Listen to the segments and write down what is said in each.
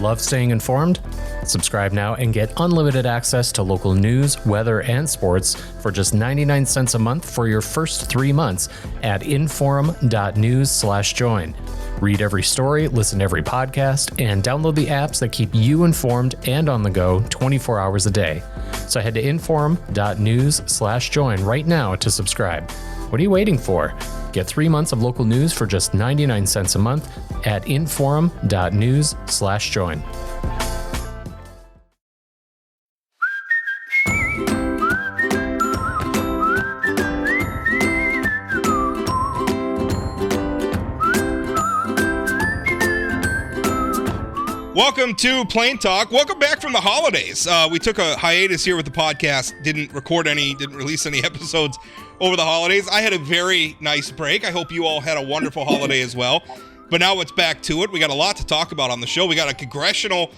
Love staying informed? Subscribe now and get unlimited access to local news, weather, and sports for just 99 cents a month for your first 3 months at inforum.news/join. Read every story, listen to every podcast, and download the apps that keep you informed and on the go 24 hours a day. So head to inforum.news/join right now to subscribe. What are you waiting for? Get 3 months of local news for just 99 cents a month at inforum.news/join. Welcome to Plain Talk. Welcome back from the holidays. We took a hiatus here with the podcast, didn't release any episodes over the holidays. I had a very nice break. I hope you all had a wonderful holiday as well. But now it's back to it. We got a lot to talk about on the show. We got a congressional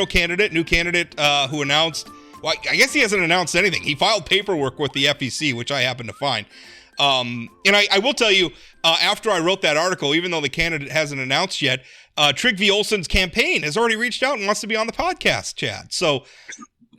candidate, new candidate who announced, well, I guess he hasn't announced anything. He filed paperwork with the FEC, which I happened to find. And I will tell you, after I wrote that article, even though the candidate hasn't announced yet, Trygve Olsen's campaign has already reached out and wants to be on the podcast, Chad. So,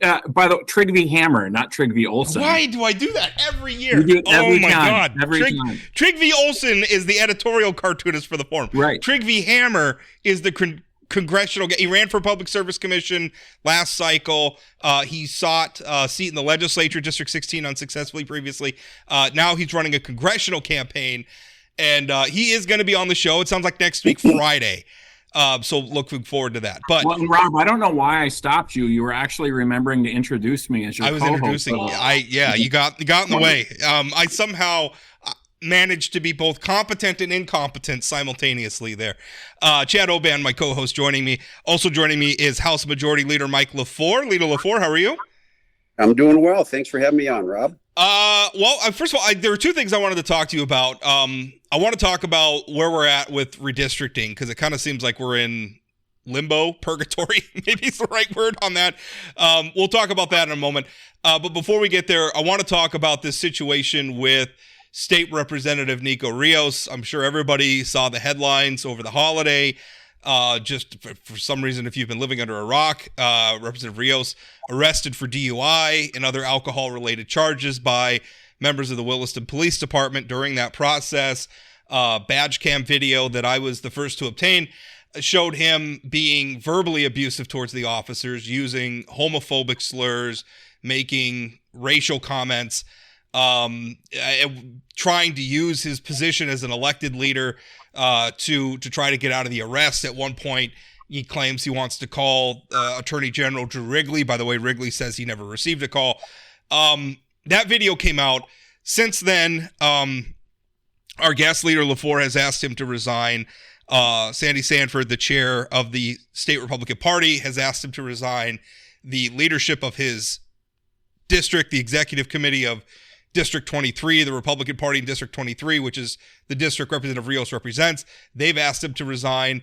by the way, Trygve Hammer, not Trygve Olsen. Why do I do that every year? You do every my time, God. Every time. Trygve Olsen is the editorial cartoonist for the Forum. Right. Trygve Hammer is the congressional. He ran for Public Service Commission last cycle. He sought a seat in the Legislature, District 16, unsuccessfully previously. Now he's running a congressional campaign, and he is going to be on the show. It sounds like next week, Friday. So looking forward to that. But Rob, I don't know why I stopped you. You were actually remembering to introduce me as your co-host. I was introducing. You got in the way. I somehow managed to be both competent and incompetent simultaneously there. Chad Oban, my co-host, joining me. Also joining me is House Majority Leader Mike Lefor. Leader Lefor, how are you? I'm doing well. Thanks for having me on, Rob. First of all, there were two things I wanted to talk to you about. I want to talk about where we're at with redistricting, because it kind of seems like we're in limbo, purgatory, maybe is the right word on that. We'll talk about that in a moment. But before we get there, I want to talk about this situation with State Representative Nico Rios. I'm sure everybody saw the headlines over the holiday. Just for some reason, if you've been living under a rock, Representative Rios arrested for DUI and other alcohol-related charges by members of the Williston Police Department during that process. Badge cam video that I was the first to obtain showed him being verbally abusive towards the officers, using homophobic slurs, making racial comments, trying to use his position as an elected leader to try to get out of the arrest. At one point, he claims he wants to call Attorney General Drew Wrigley. By the way, Wrigley says he never received a call. That video came out. Since then, our guest leader, Lefor, has asked him to resign. Sandy Sanford, the chair of the State Republican Party, has asked him to resign. The leadership of his district, the executive committee of District 23, the Republican Party in District 23, which is the district Representative Rios represents, they've asked him to resign.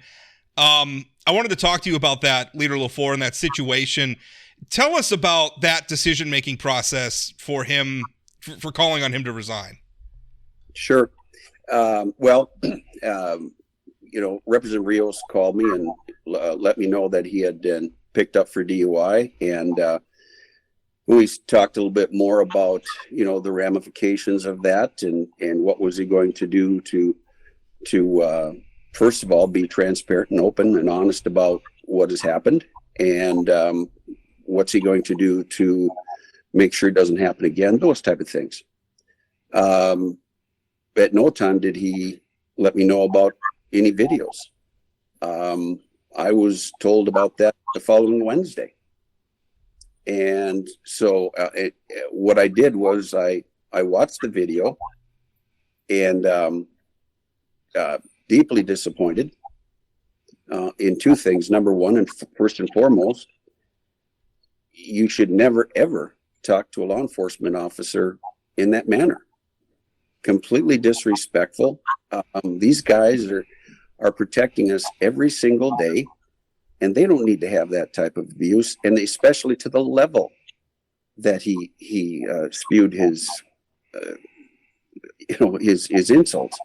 I wanted to talk to you about that, Leader Lefor, and that situation. Tell us about that decision-making process for him, for calling on him to resign. Sure. Representative Rios called me and let me know that he had been picked up for DUI, and we talked a little bit more about, the ramifications of that and what was he going to do to first of all, be transparent and open and honest about what has happened, and what's he going to do to make sure it doesn't happen again, those type of things. At no time did he let me know about any videos. I was told about that the following Wednesday. And so what I did was I watched the video and deeply disappointed in two things. Number one, and first and foremost, you should never, ever talk to a law enforcement officer in that manner. Completely disrespectful. These guys are protecting us every single day, and they don't need to have that type of abuse, and especially to the level that he spewed his insults.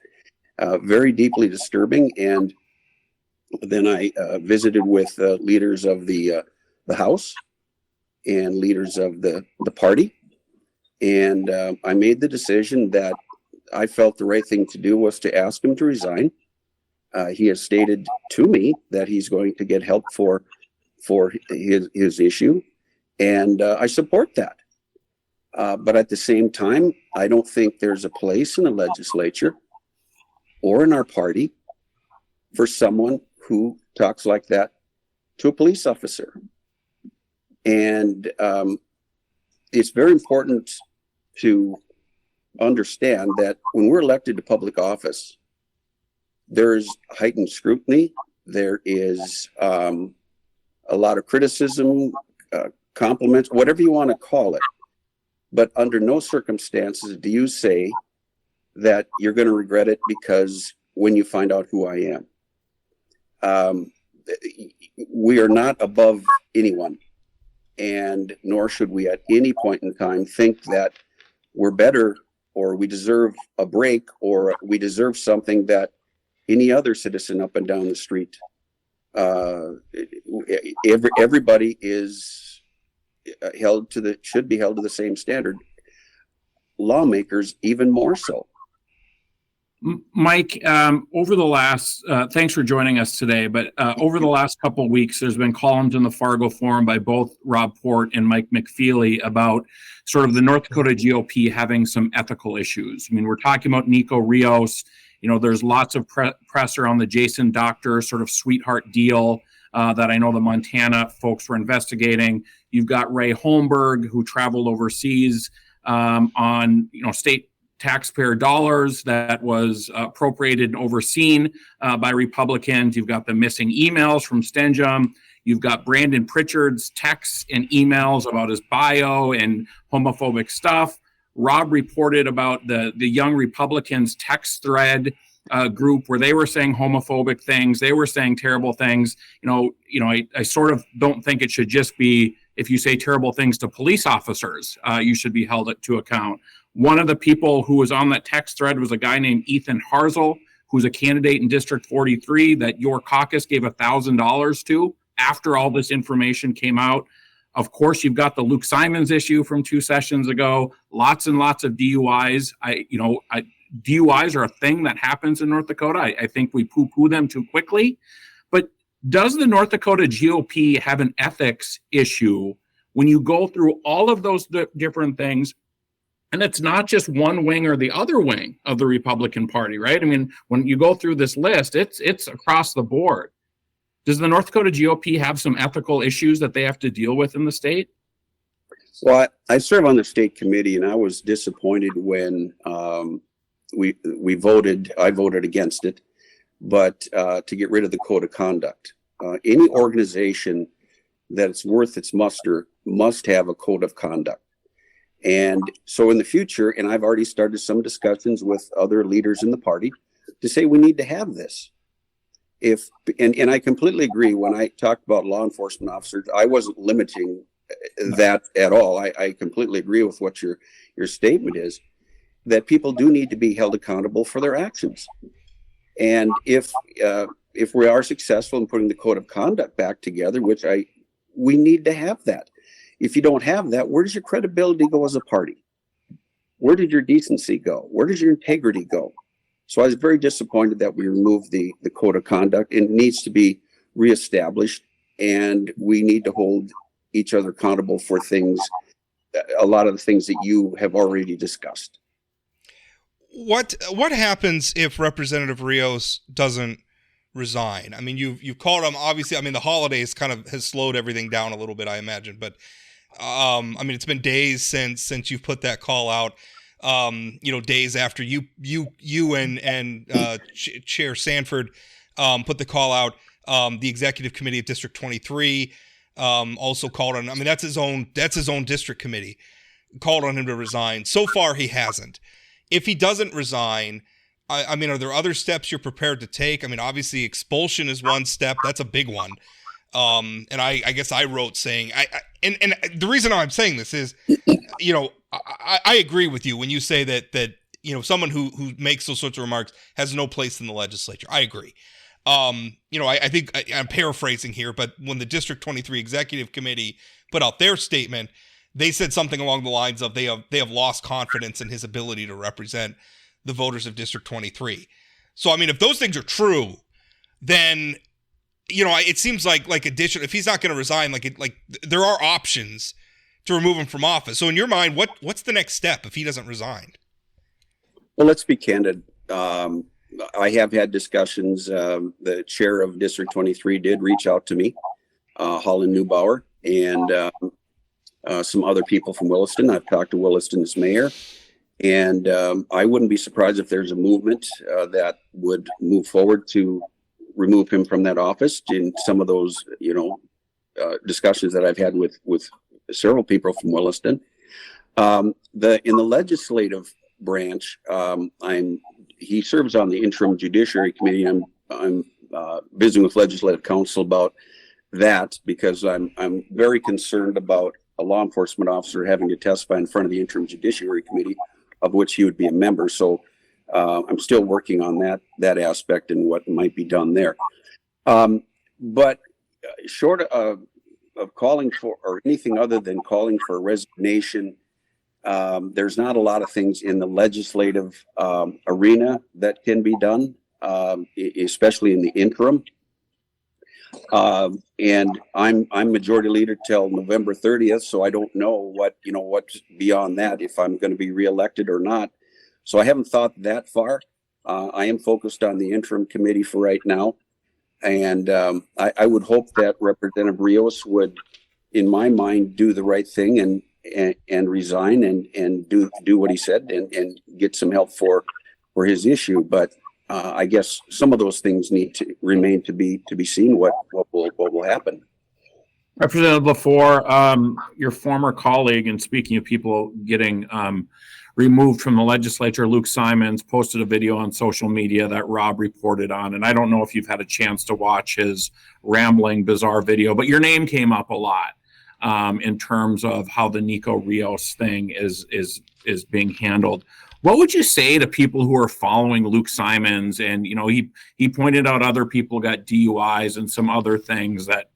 Very deeply disturbing, and then I visited with leaders of the House and leaders of the party. And I made the decision that I felt the right thing to do was to ask him to resign. He has stated to me that he's going to get help for his issue, and I support that. But at the same time, I don't think there's a place in the legislature or in our party for someone who talks like that to a police officer. And it's very important to understand that when we're elected to public office, there's heightened scrutiny. There is a lot of criticism, compliments, whatever you want to call it. But under no circumstances do you say that you're going to regret it because when you find out who I am. We are not above anyone, and nor should we at any point in time think that we're better or we deserve a break or we deserve something that any other citizen up and down the street. Everybody is should be held to the same standard. Lawmakers even more so. Mike, over the last, thanks for joining us today, but over the last couple of weeks, there's been columns in the Fargo Forum by both Rob Port and Mike McFeely about sort of the North Dakota GOP having some ethical issues. I mean, we're talking about Nico Rios. You know, there's lots of press around the Jason Doctor sort of sweetheart deal that I know the Montana folks were investigating. You've got Ray Holmberg, who traveled overseas on, state taxpayer dollars that was appropriated and overseen by Republicans. You've got the missing emails from Stenjum. You've got Brandon Pritchard's texts and emails about his bio and homophobic stuff. Rob reported about the Young Republicans text thread group where they were saying homophobic things. They were saying terrible things. I sort of don't think it should just be if you say terrible things to police officers, you should be held to account. One of the people who was on that text thread was a guy named Ethan Harzel, who's a candidate in District 43 that your caucus gave $1,000 to after all this information came out. Of course, you've got the Luke Simons issue from 2 sessions ago, lots and lots of DUIs. DUIs are a thing that happens in North Dakota. I think we poo-poo them too quickly. But does the North Dakota GOP have an ethics issue when you go through all of those different things? And it's not just one wing or the other wing of the Republican Party, right? I mean, when you go through this list, it's across the board. Does the North Dakota GOP have some ethical issues that they have to deal with in the state? Well, I serve on the state committee, and I was disappointed when I voted against it, but to get rid of the code of conduct. Any organization that's worth its muster must have a code of conduct. And so in the future, and I've already started some discussions with other leaders in the party to say we need to have this. And I completely agree when I talked about law enforcement officers, I wasn't limiting that at all. I completely agree with what your statement is, that people do need to be held accountable for their actions. And if we are successful in putting the code of conduct back together, which we need to have that. If you don't have that, where does your credibility go as a party? Where did your decency go? Where does your integrity go? So I was very disappointed that we removed the code of conduct. It needs to be reestablished, and we need to hold each other accountable for things, a lot of the things that you have already discussed. What happens if Representative Rios doesn't resign? I mean, you've called him, obviously. I mean, the holidays kind of has slowed everything down a little bit, I imagine. But it's been days since you've put that call out. Days after you and Chair Sanford put the call out. The executive committee of District 23 also called on. I mean, that's his own district committee called on him to resign. So far, he hasn't. If he doesn't resign, I mean, are there other steps you're prepared to take? I mean, obviously, expulsion is one step. That's a big one. And I guess I wrote saying, and the reason I'm saying this is, I agree with you when you say that someone who makes those sorts of remarks has no place in the legislature. I agree. I think I'm paraphrasing here, but when the District 23 Executive Committee put out their statement, they said something along the lines of they have lost confidence in his ability to represent the voters of District 23. So, I mean, if those things are true, then, it seems like if he's not going to resign, there are options to remove him from office. So in your mind, what's the next step if he doesn't resign? Well, let's be candid. I have had discussions. The chair of District 23 did reach out to me, Holland Neubauer, and some other people from Williston. I've talked to Williston's mayor, and I wouldn't be surprised if there's a movement that would move forward to remove him from that office. In some of those, discussions that I've had with several people from Williston, in the legislative branch, he serves on the interim judiciary committee. I'm visiting with legislative counsel about that because I'm very concerned about a law enforcement officer having to testify in front of the interim judiciary committee, of which he would be a member. So I'm still working on that aspect and what might be done there. But short of calling for or anything other than calling for a resignation, there's not a lot of things in the legislative arena that can be done, especially in the interim. And I'm majority leader till November 30th, so I don't know what's beyond that, if I'm going to be reelected or not. So I haven't thought that far. I am focused on the interim committee for right now, and I would hope that Representative Rios would, in my mind, do the right thing and resign and do what he said and get some help for his issue. But I guess some of those things need to remain to be seen what will happen. Representative Lefor, your former colleague, and speaking of people getting removed from the legislature, Luke Simons posted a video on social media that Rob reported on, and I don't know if you've had a chance to watch his rambling, bizarre video, but your name came up a lot in terms of how the Nico Rios thing is being handled. What would you say to people who are following Luke Simons? And, he pointed out other people got DUIs and some other things that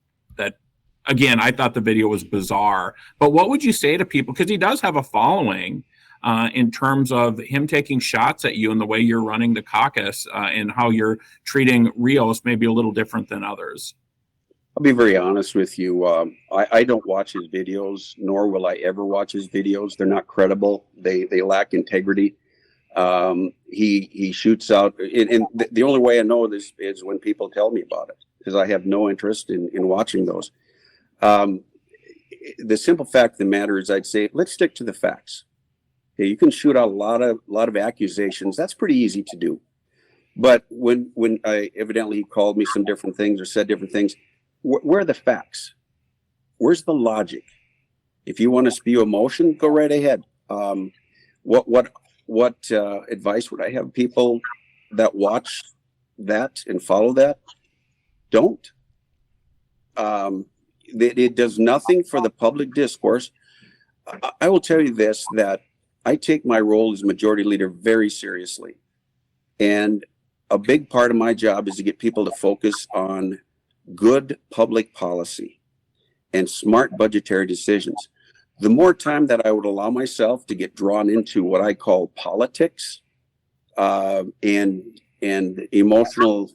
again, I thought the video was bizarre. But what would you say to people? Because he does have a following in terms of him taking shots at you and the way you're running the caucus and how you're treating Rios maybe a little different than others. I'll be very honest with you. I don't watch his videos, nor will I ever watch his videos. They're not credible. They lack integrity. He shoots out, and the only way I know this is when people tell me about it, because I have no interest in watching those. The simple fact of the matter is, I'd say let's stick to the facts. Okay, you can shoot out a lot of accusations. That's pretty easy to do. But when evidently he called me some different things or said different things, where are the facts? Where's the logic? If you want to spew emotion, go right ahead. What advice would I have people that watch that and follow that? Don't. It does nothing for the public discourse. I will tell you this, that I take my role as majority leader very seriously. And a big part of my job is to get people to focus on good public policy and smart budgetary decisions. The more time that I would allow myself to get drawn into what I call politics and emotional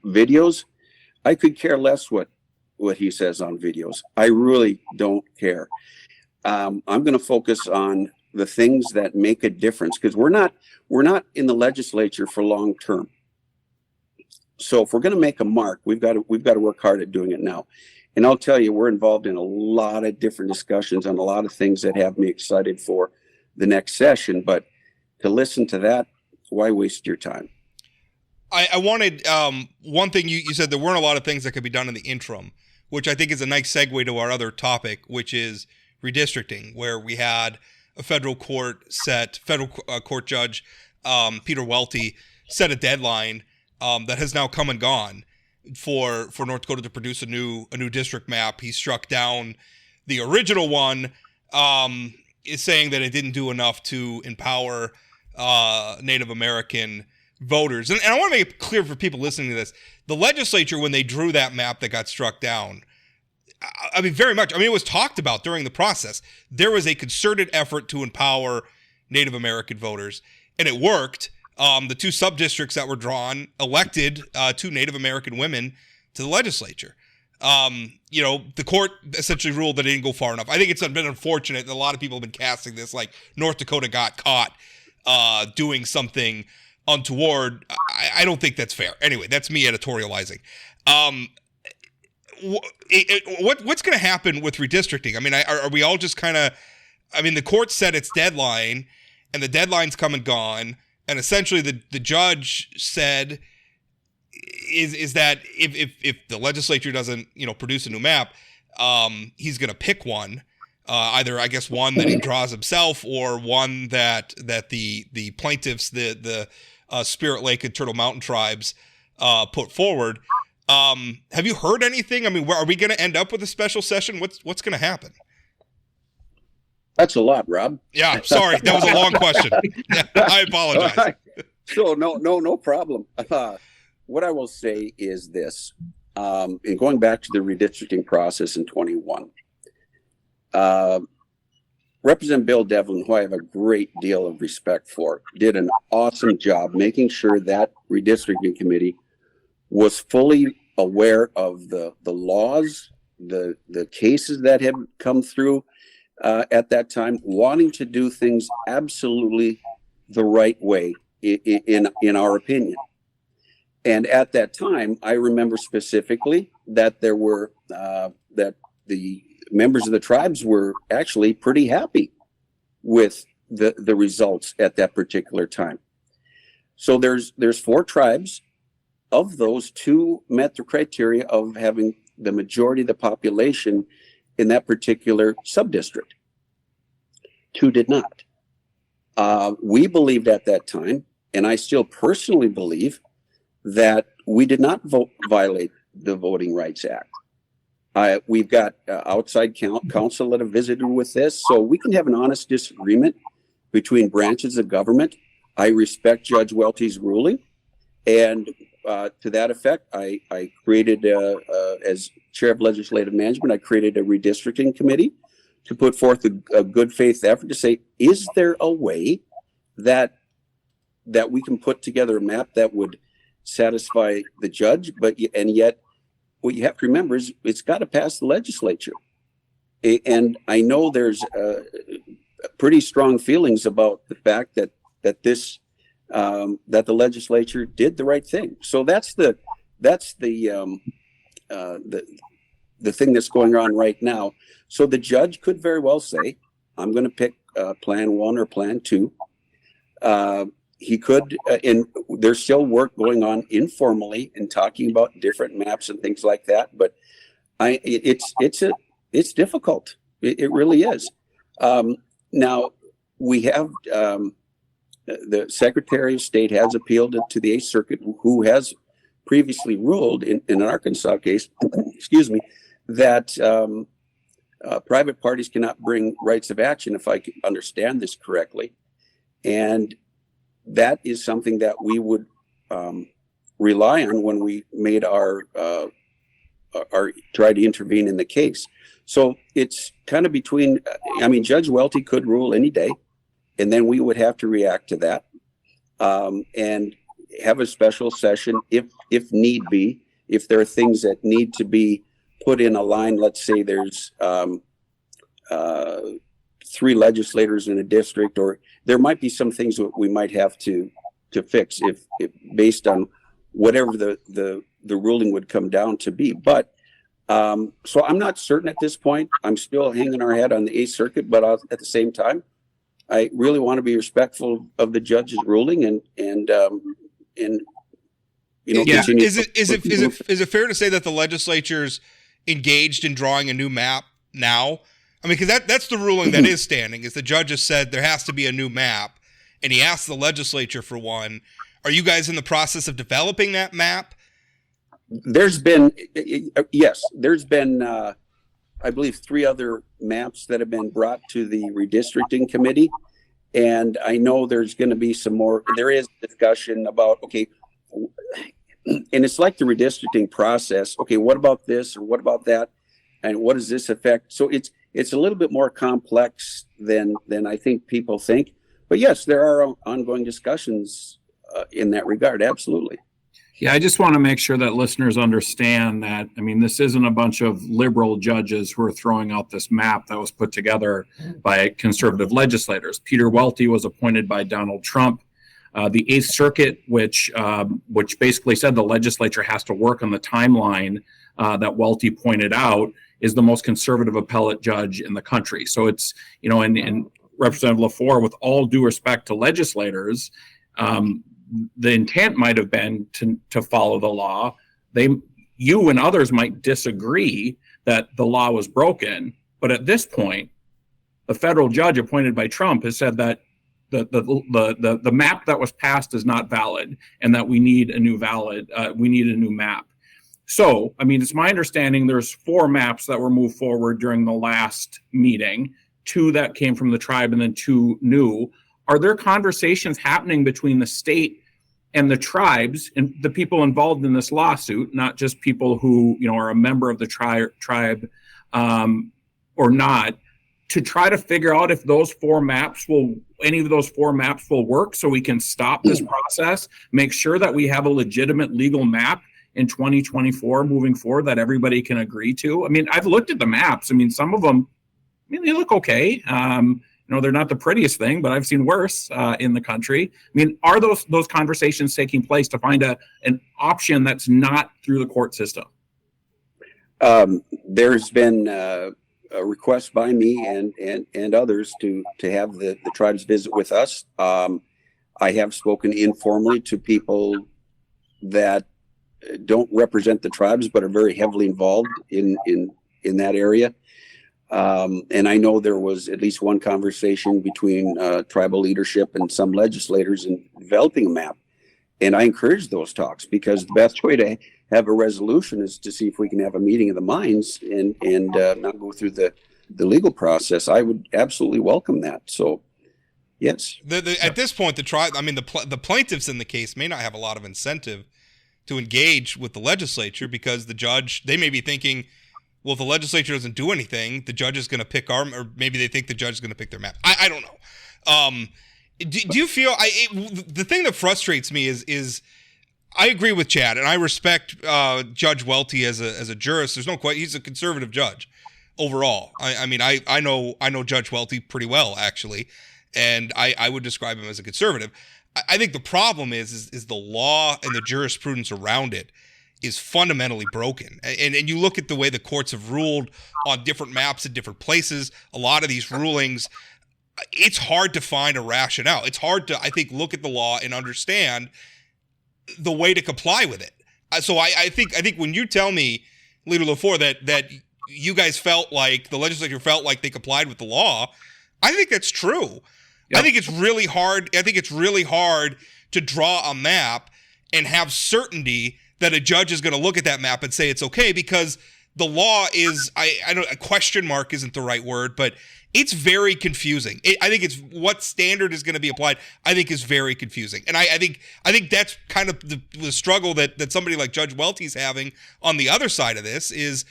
videos, I could care less what he says on videos. I really don't care. I'm going to focus on the things that make a difference, because we're not in the legislature for long term. So if we're going to make a mark, we've got to work hard at doing it now. And I'll tell you, we're involved in a lot of different discussions on a lot of things that have me excited for the next session. But to listen to that, why waste your time? I wanted one thing you said, there weren't a lot of things that could be done in the interim, which I think is a nice segue to our other topic, which is redistricting, where we had a federal court judge, Peter Welty, set a deadline that has now come and gone for North Dakota to produce a new district map. He struck down the original one, is saying that it didn't do enough to empower Native American voters. And I want to make it clear for people listening to this, the legislature, when they drew that map that got struck down, I mean, very much, I mean, it was talked about during the process. There was a concerted effort to empower Native American voters, and it worked. The two sub-districts that were drawn elected two Native American women to the legislature. The court essentially ruled that it didn't go far enough. I think it's been unfortunate that a lot of people have been casting this like North Dakota got caught doing something untoward. I don't think that's fair. Anyway, that's me editorializing. What's going to happen with redistricting? I mean, are we all just kind of, I mean, the court set its deadline, and the deadline's come and gone, and essentially the judge said is that if the legislature doesn't, produce a new map, he's going to pick one, either, I guess, one that he draws himself, or one that the plaintiffs, the Spirit Lake and Turtle Mountain tribes put forward. Have you heard anything? I mean, are we going to end up with a special session? What's going to happen? That's a lot, Rob. Yeah, sorry, that was a long question. I apologize. So no problem. What I will say is this: in going back to the redistricting process in 21, Representative Bill Devlin, who I have a great deal of respect for, did an awesome job making sure that redistricting committee was fully aware of the laws, the cases that had come through at that time, wanting to do things absolutely the right way, in our opinion. And at that time, I remember specifically that there were that the members of the tribes were actually pretty happy with the results at that particular time. So there's 4 tribes. Of those, 2 met the criteria of having the majority of the population in that particular sub-district. 2 did not. We believed at that time, and I still personally believe, that we did not violate the Voting Rights Act. We've got outside counsel that have visited with this, so we can have an honest disagreement between branches of government. I respect Judge Welty's ruling, and to that effect, I created, as chair of legislative management, I created a redistricting committee to put forth a good faith effort to say, is there a way that we can put together a map that would satisfy the judge, and yet what you have to remember is it's got to pass the legislature. And I know there's pretty strong feelings about the fact that this that the legislature did the right thing. So that's the thing that's going on right now. So the judge could very well say, I'm going to pick plan 1 or plan 2. He could, and there's still work going on informally and talking about different maps and things like that. But it's difficult. It really is. Now we have the Secretary of State has appealed to the 8th Circuit, who has previously ruled in an Arkansas case, excuse me, that private parties cannot bring rights of action, if I understand this correctly. And that is something that we would rely on when we made our try to intervene in the case. So it's kind of between, Judge Welty could rule any day, and then we would have to react to that and have a special session if need be. If there are things that need to be put in a line, let's say there's 3 legislators in a district, or there might be some things that we might have to fix if based on whatever the ruling would come down to be. But so I'm not certain at this point. I'm still hanging our head on the 8th Circuit, but at the same time, I really want to be respectful of the judge's ruling and continue. Is it fair to say that the legislature's engaged in drawing a new map now? I mean, because that's the ruling that is standing, is the judge has said there has to be a new map, and he asked the legislature for one. Are you guys in the process of developing that map? There's been, I believe, 3 other maps that have been brought to the redistricting committee, And I know there's going to be there is discussion about, okay, and it's like the redistricting process. Okay, what about this or what about that? And what does this affect? So it's a little bit more complex than I think people think. But yes, there are ongoing discussions in that regard. Absolutely. Yeah, I just want to make sure that listeners understand that, I mean, this isn't a bunch of liberal judges who are throwing out this map that was put together by conservative legislators. Peter Welty was appointed by Donald Trump. The Eighth Circuit, which basically said the legislature has to work on the timeline that Welty pointed out, is the most conservative appellate judge in the country. So it's, and Representative Lefor, with all due respect to legislators, the intent might have been to follow the law. You and others might disagree that the law was broken, but at this point, the federal judge appointed by Trump has said that the map that was passed is not valid, and that we need a new map. So, I mean, it's my understanding there's 4 maps that were moved forward during the last meeting, 2 that came from the tribe and then 2 new. Are there conversations happening between the state and the tribes and the people involved in this lawsuit, not just people who, are a member of the tribe or not, to try to figure out if any of those 4 maps will work, so we can stop this process, make sure that we have a legitimate legal map in 2024 moving forward that everybody can agree to? I mean, I've looked at the maps. I mean, some of them, they look okay. They're not the prettiest thing, but I've seen worse in the country. I mean, are those conversations taking place to find an option that's not through the court system? There's been a request by me and others to have the tribes visit with us. I have spoken informally to people that don't represent the tribes, but are very heavily involved in that area. And I know there was at least one conversation between tribal leadership and some legislators in developing a map. And I encourage those talks, because the best way to have a resolution is to see if we can have a meeting of the minds and not go through the legal process. I would absolutely welcome that. So, yes. At this point, the tribe, the plaintiffs in the case may not have a lot of incentive to engage with the legislature, because the judge, they may be thinking, well, if the legislature doesn't do anything, the judge is going to pick or maybe they think the judge is going to pick their map. I don't know. Do you feel the thing that frustrates me is I agree with Chad, and I respect Judge Welty as a jurist. There's no question, he's a conservative judge overall. I know Judge Welty pretty well, actually, and I would describe him as a conservative. I think the problem is the law and the jurisprudence around it is fundamentally broken. And you look at the way the courts have ruled on different maps in different places, a lot of these rulings, it's hard to find a rationale. It's hard to, I think, look at the law and understand the way to comply with it. So I think when you tell me, Leader Lefor, that you guys felt like, the legislature felt like they complied with the law, I think that's true. Yep. I think it's really hard to draw a map and have certainty that a judge is going to look at that map and say it's okay, because the law is, I don't, a question mark isn't the right word, but it's very confusing. I think it's what standard is going to be applied, I think, is very confusing. And I think that's kind of the struggle that somebody like Judge Welty's having on the other side of this. Is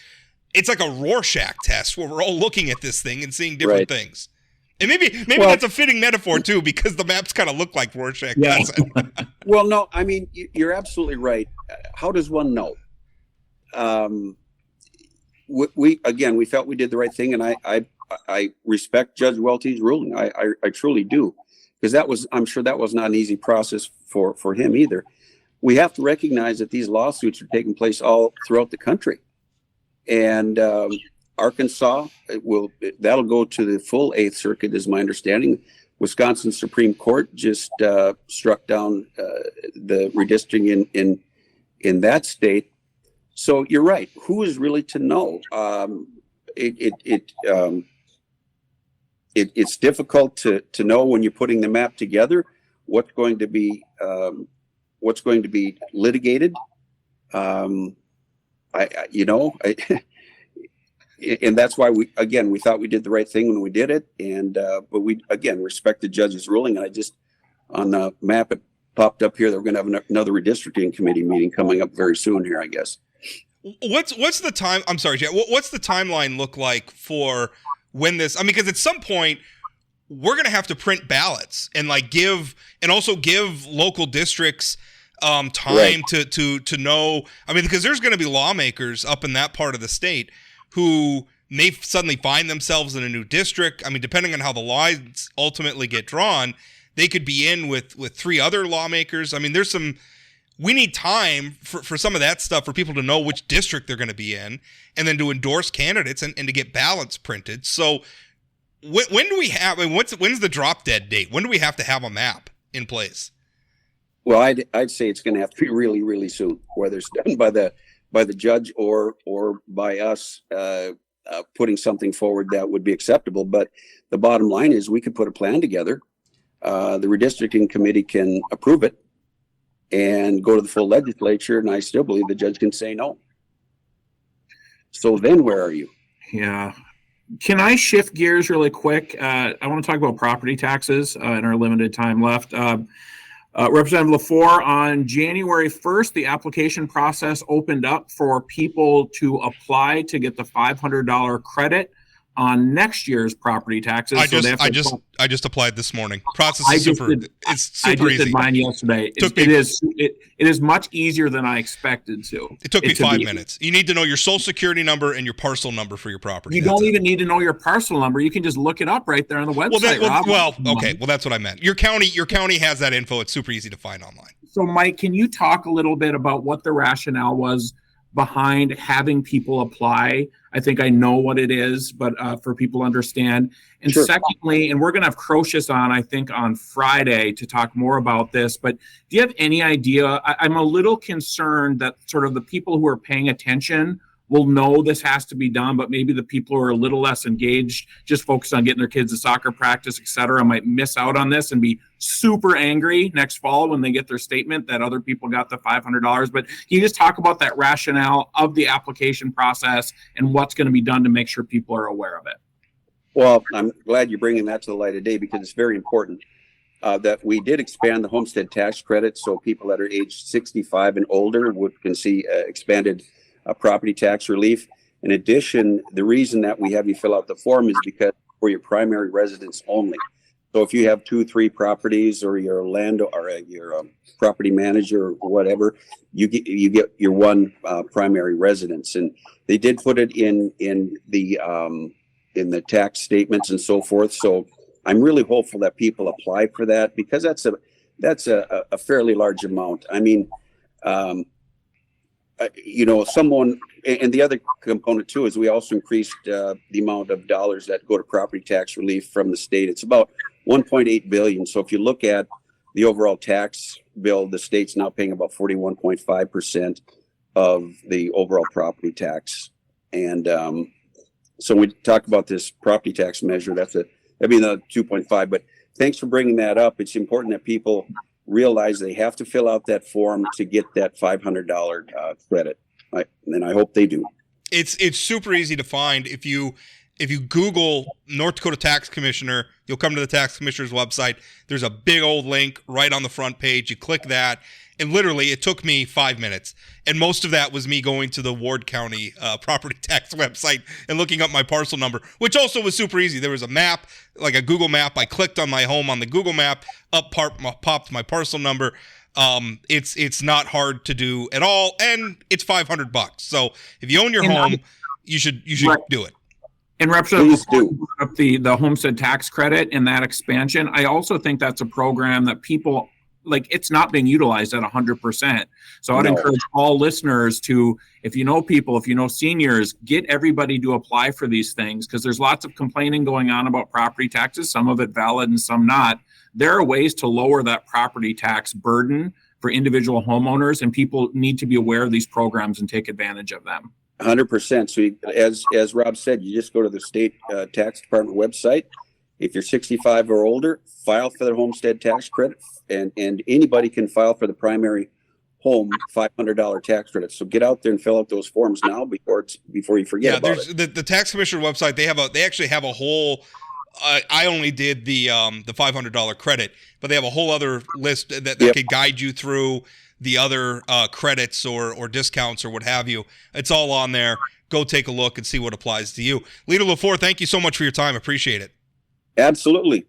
it's like a Rorschach test where we're all looking at this thing and seeing different things. And maybe that's a fitting metaphor too, because the maps kind of look like Rorschach tests. Well, no, you're absolutely right. How does one know? We felt we did the right thing, and I respect Judge Welty's ruling. I truly do, because I'm sure that was not an easy process for him either. We have to recognize that these lawsuits are taking place all throughout the country, and Arkansas that'll go to the full Eighth Circuit, is my understanding. Wisconsin Supreme Court just struck down the redistricting in that state. So you're right. Who is really to know? It's difficult to know when you're putting the map together what's going to be and that's why we thought we did the right thing when we did it. And, but we, again, respect the judge's ruling. And I just, on the map, it popped up here that we're going to have another redistricting committee meeting coming up very soon here, I guess. What's the time? I'm sorry, Jay. What's the timeline look like for when this? I mean, because at some point we're going to have to print ballots and give local districts time Right. to know. I mean, because there's going to be lawmakers up in that part of the state who may suddenly find themselves in a new district. I mean, depending on how the lines ultimately get drawn, they could be in with 3 other lawmakers. I mean, we need time for some of that stuff for people to know which district they're going to be in, and then to endorse candidates and to get ballots printed. So when do we have, and when's the drop dead date? When do we have to have a map in place? Well, I'd say it's going to have to be really, really soon, whether it's done by the judge or by us putting something forward that would be acceptable. But the bottom line is we could put a plan together. The redistricting committee can approve it and go to the full legislature, and I still believe the judge can say no. So then where are you? Yeah. Can I shift gears really quick? I want to talk about property taxes in our limited time left. Representative Lefor, on January 1st, the application process opened up for people to apply to get the $500 credit on next year's property taxes. I just applied this morning. Process is super easy. I just did mine yesterday. It is much easier than I expected to. It took me 5 minutes. You need to know your social security number and your parcel number for your property. You don't even need to know your parcel number. You can just look it up right there on the website. Well, that's what I meant. Your county has that info. It's super easy to find online. So, Mike, can you talk a little bit about what the rationale was behind having people apply? I think I know what it is, but for people to understand. And Sure. Secondly, and we're going to have Crocious on, I think, on Friday to talk more about this, but do you have any idea? I'm a little concerned that sort of the people who are paying attention will know this has to be done, but maybe the people who are a little less engaged, just focused on getting their kids to soccer practice, et cetera, might miss out on this and be super angry next fall when they get their statement that other people got the $500. But can you just talk about that rationale of the application process and what's going to be done to make sure people are aware of it? Well, I'm glad you're bringing that to the light of day because it's very important that we did expand the homestead tax credit so people that are age 65 and older can see expanded property tax relief. In addition, the reason that we have you fill out the form is because for your primary residence only. So if you have 2-3 properties, or your land or your property manager or whatever, you get your one primary residence. And they did put it in the tax statements and so forth. So I'm really hopeful that people apply for that because that's a fairly large amount. I mean, someone, and the other component too is we also increased the amount of dollars that go to property tax relief from the state. It's about 1.8 billion. So if you look at the overall tax bill, the state's now paying about 41.5% of the overall property tax. And so we talk about this property tax measure. That'd be another 2.5. But thanks for bringing that up. It's important that people realize they have to fill out that form to get that $500 credit, and I hope they do. It's super easy to find. If you Google North Dakota Tax Commissioner, you'll come to the tax commissioner's website. There's a big old link right on the front page. You click that, and literally it took me 5 minutes, and most of that was me going to the Ward County property tax website and looking up my parcel number, which also was super easy. There was a map, like a Google map. I clicked on my home on the Google map, popped my parcel number. It's not hard to do at all, and it's $500. So if you own your home, you should do it. And Representative, up the homestead tax credit and that expansion, I also think that's a program that people it's not being utilized at 100%. So I'd encourage all listeners to, if you know seniors, get everybody to apply for these things because there's lots of complaining going on about property taxes, some of it valid and some not. There are ways to lower that property tax burden for individual homeowners, and people need to be aware of these programs and take advantage of them. 100%. So as Rob said, you just go to the state tax department website. If you're 65 or older, file for the homestead tax credit, and anybody can file for the primary home $500 tax credits. So get out there and fill out those forms now before you forget about it. The tax commissioner website. They actually have a whole. I only did the $500 credit, but they have a whole other list that could guide you through the other credits or discounts or what have you. It's all on there. Go take a look and see what applies to you. Leader Lefor, thank you so much for your time. Appreciate it. Absolutely.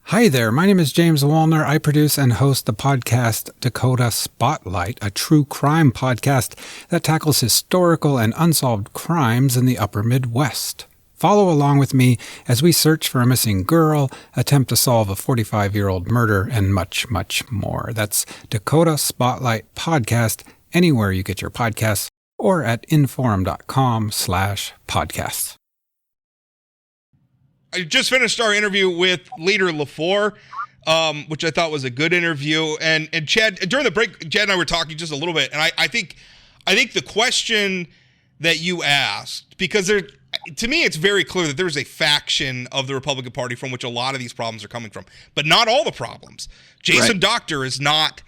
Hi there, my name is James Wallner. I produce and host the podcast Dakota Spotlight, a true crime podcast that tackles historical and unsolved crimes in the upper Midwest. Follow along with me as we search for a missing girl, attempt to solve a 45-year-old murder, and much, much more. That's Dakota Spotlight Podcast, anywhere you get your podcasts, or at inforum.com/podcasts. I just finished our interview with Leader Lefor, which I thought was a good interview. And Chad, during the break, Chad and I were talking just a little bit, and I think the question that you asked, because to me it's very clear that there's a faction of the Republican Party from which a lot of these problems are coming from, but not all the problems. Jason Doctor is not,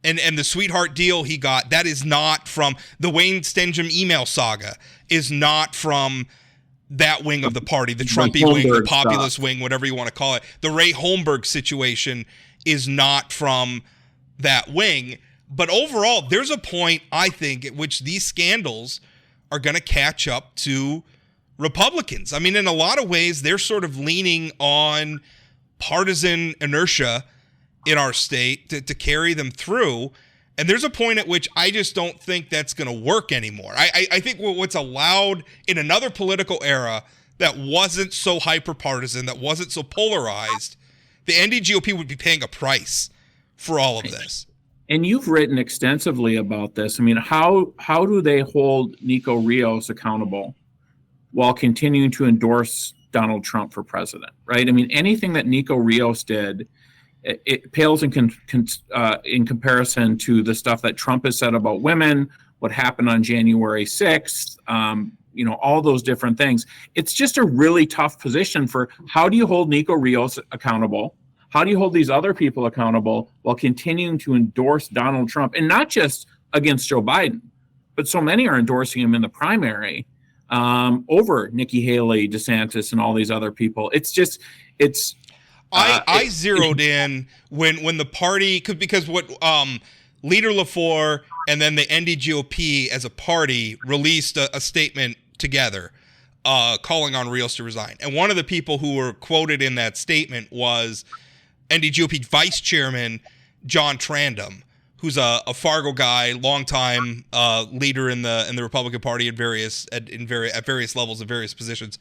and the sweetheart deal he got, that is not from the Wayne Stenhjem email saga, is not from that wing of the party, the Trumpy wing, the populist wing, whatever you want to call it. The Ray Holmberg situation is not from that wing. But overall, there's a point, I think, at which these scandals are going to catch up to Republicans. I mean, in a lot of ways, they're sort of leaning on partisan inertia in our state to carry them through. And there's a point at which I just don't think that's going to work anymore. I think what's allowed in another political era that wasn't so hyper-partisan, that wasn't so polarized, the NDGOP would be paying a price for all of this. And you've written extensively about this. I mean, how do they hold Nico Rios accountable while continuing to endorse Donald Trump for president, right? I mean, anything that Nico Rios did, it pales in comparison to the stuff that Trump has said about women, what happened on January 6th, all those different things. It's just a really tough position for how do you hold Nico Rios accountable? How do you hold these other people accountable while continuing to endorse Donald Trump? And not just against Joe Biden, but so many are endorsing him in the primary over Nikki Haley, DeSantis, and all these other people. I zeroed in when the party, because what Leader Lefor and then the NDGOP as a party released a statement together calling on Rios to resign. And one of the people who were quoted in that statement was NDGOP Vice Chairman John Trandum, who's a Fargo guy, longtime leader in the Republican Party at various levels of various positions.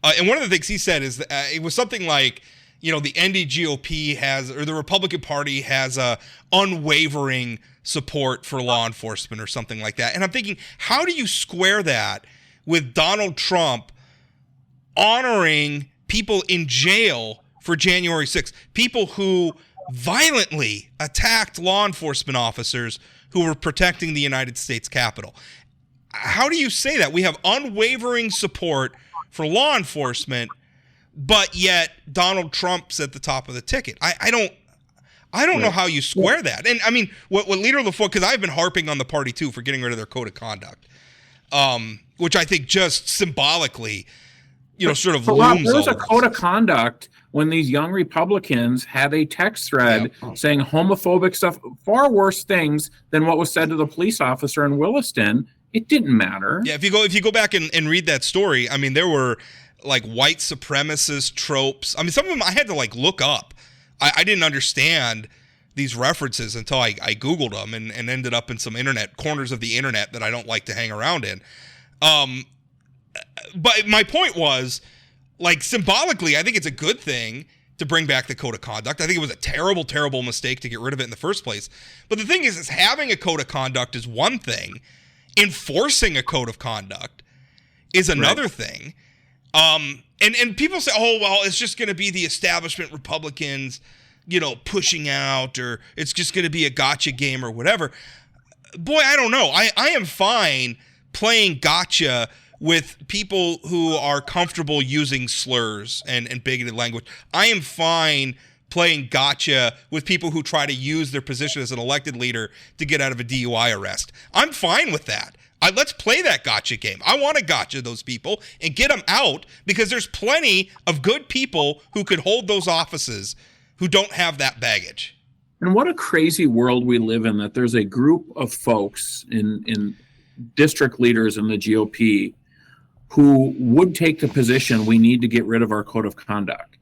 And one of the things he said is that, it was something like, the NDGOP or the Republican Party has a unwavering support for law enforcement or something like that. And I'm thinking, how do you square that with Donald Trump honoring people in jail for January 6th, people who violently attacked law enforcement officers who were protecting the United States Capitol? How do you say that? We have unwavering support for law enforcement, but yet Donald Trump's at the top of the ticket. I don't know how you square that. And I mean, what Leader Lefor, because I've been harping on the party too for getting rid of their code of conduct, which I think just symbolically, sort of looms. There was a code of conduct when these young Republicans had a text thread saying homophobic stuff, far worse things than what was said to the police officer in Williston. It didn't matter. Yeah, if you go back and read that story, I mean, there were like white supremacist tropes. I mean, some of them I had to look up. I didn't understand these references until I Googled them and ended up in some corners of the internet that I don't like to hang around in. But my point was, symbolically, I think it's a good thing to bring back the code of conduct. I think it was a terrible, terrible mistake to get rid of it in the first place. But the thing is having a code of conduct is one thing. Enforcing a code of conduct is another thing. And people say, oh, well, it's just going to be the establishment Republicans, pushing out, or it's just going to be a gotcha game or whatever. Boy, I don't know. I am fine playing gotcha with people who are comfortable using slurs and bigoted language. I am fine playing gotcha with people who try to use their position as an elected leader to get out of a DUI arrest. I'm fine with that. Let's play that gotcha game. I want to gotcha those people and get them out, because there's plenty of good people who could hold those offices who don't have that baggage. And what a crazy world we live in, that there's a group of folks in district leaders in the GOP who would take the position we need to get rid of our code of conduct.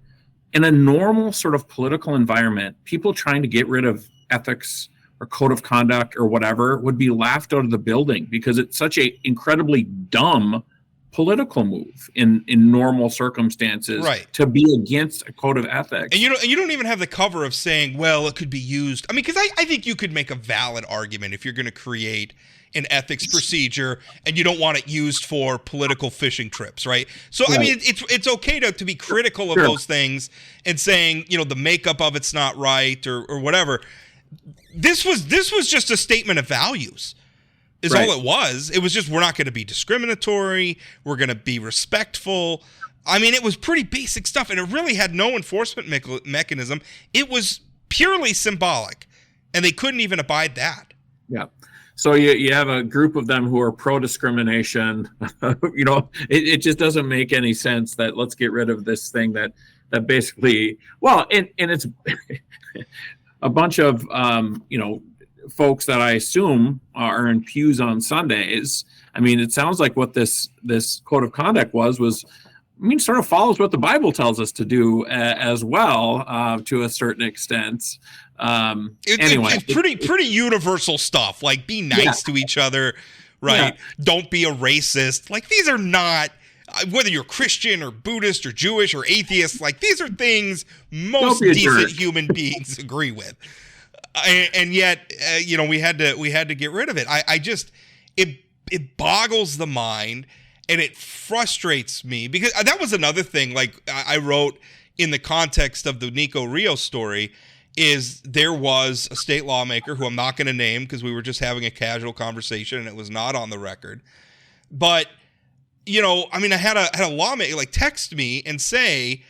In a normal sort of political environment, people trying to get rid of ethics or code of conduct or whatever would be laughed out of the building, because it's such a incredibly dumb political move in normal circumstances, right, to be against a code of ethics. And you don't even have the cover of saying, well, it could be used. I mean, because I think you could make a valid argument if you're going to create an ethics procedure and you don't want it used for political fishing trips, right? So, right. I mean, it's okay to be critical of those things and saying, the makeup of it's not right or whatever. This was just a statement of values. Is all it was. It was just, we're not going to be discriminatory. We're going to be respectful. I mean, it was pretty basic stuff, and it really had no enforcement mechanism. It was purely symbolic, and they couldn't even abide that. Yeah. So you have a group of them who are pro-discrimination. It just doesn't make any sense that let's get rid of this thing that basically, well, and it's a bunch of, folks that I assume are in pews on Sundays. I mean, it sounds like what this code of conduct was, sort of follows what the Bible tells us to do as well, to a certain extent. Anyway, it's pretty universal stuff. Like, be nice to each other, right? Yeah. Don't be a racist. Like, these are not, whether you're Christian or Buddhist or Jewish or atheist, like, these are things most decent human beings agree with. And yet, we had to get rid of it. It boggles the mind, and it frustrates me, because that was another thing. Like, I wrote in the context of the Nico Rios story, is there was a state lawmaker who I'm not going to name because we were just having a casual conversation and it was not on the record. But I had a lawmaker text me and say,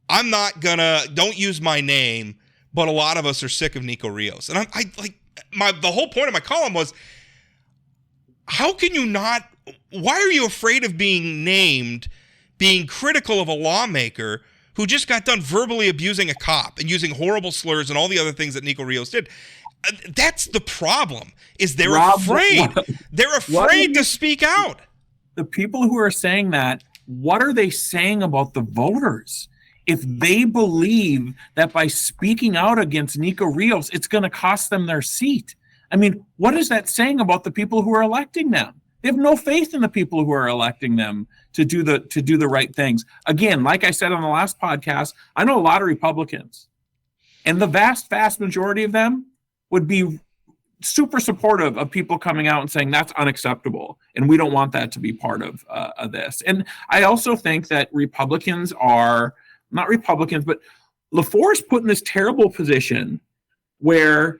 don't use my name, but a lot of us are sick of Nico Rios. And the whole point of my column was, how can you not, why are you afraid of being named, being critical of a lawmaker who just got done verbally abusing a cop and using horrible slurs and all the other things that Nico Rios did? That's the problem, is they're afraid. They're afraid to speak out. The people who are saying that, what are they saying about the voters? If they believe that by speaking out against Nico Rios, it's going to cost them their seat. I mean, what is that saying about the people who are electing them? They have no faith in the people who are electing them to do the right things. Again, like I said on the last podcast, I know a lot of Republicans, and the vast, vast majority of them would be super supportive of people coming out and saying that's unacceptable, and we don't want that to be part of this. And I also think that Republicans are, not Republicans, but Lefor is put in this terrible position where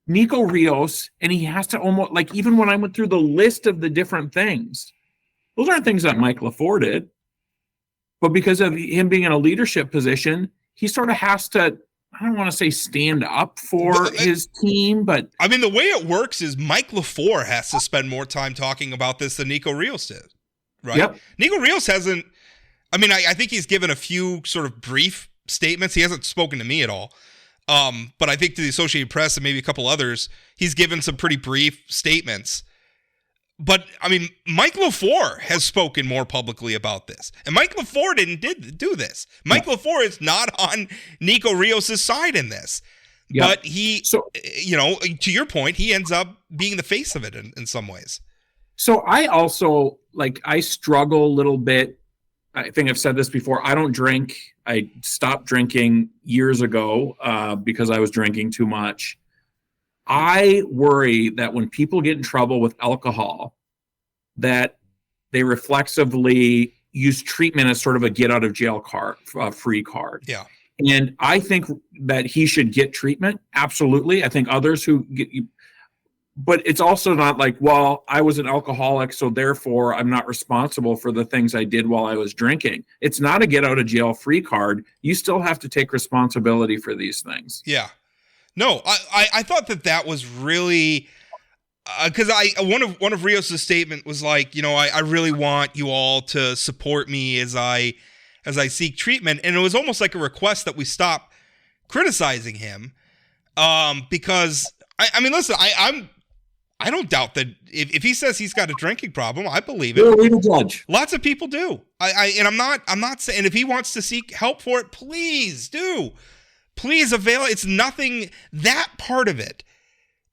Nico Rios, and he has to almost, even when I went through the list of the different things, those aren't things that Mike Lefor did, but because of him being in a leadership position, he sort of has to, I don't want to say stand up for his team, but I mean, the way it works is Mike Lefor has to spend more time talking about this than Nico Rios did, right? Yep. Nico Rios hasn't, I think he's given a few sort of brief statements. He hasn't spoken to me at all. But I think to the Associated Press and maybe a couple others, he's given some pretty brief statements. But, Mike Lefor has spoken more publicly about this. And Mike Lefor didn't do this. Mike Lefor is not on Nico Rios' side in this. Yep. But he, to your point, he ends up being the face of it in some ways. So I also, I struggle a little bit. I think I've said this before. I don't drink. I stopped drinking years ago because I was drinking too much. I worry that when people get in trouble with alcohol, that they reflexively use treatment as sort of a get out of jail card, free card. Yeah. And I think that he should get treatment. Absolutely. I think others who get, but it's also not like, well, I was an alcoholic, so therefore I'm not responsible for the things I did while I was drinking. It's not a get out of jail free card. You still have to take responsibility for these things. Yeah. No, I thought that was really, because one of Rios' statement was like, I really want you all to support me as I seek treatment, and it was almost like a request that we stop criticizing him, because I mean, listen, I don't doubt that if he says he's got a drinking problem, I believe it. You're a judge. Lots of people do. And I'm not saying, if he wants to seek help for it, please do. Please avail it. It's nothing. That part of it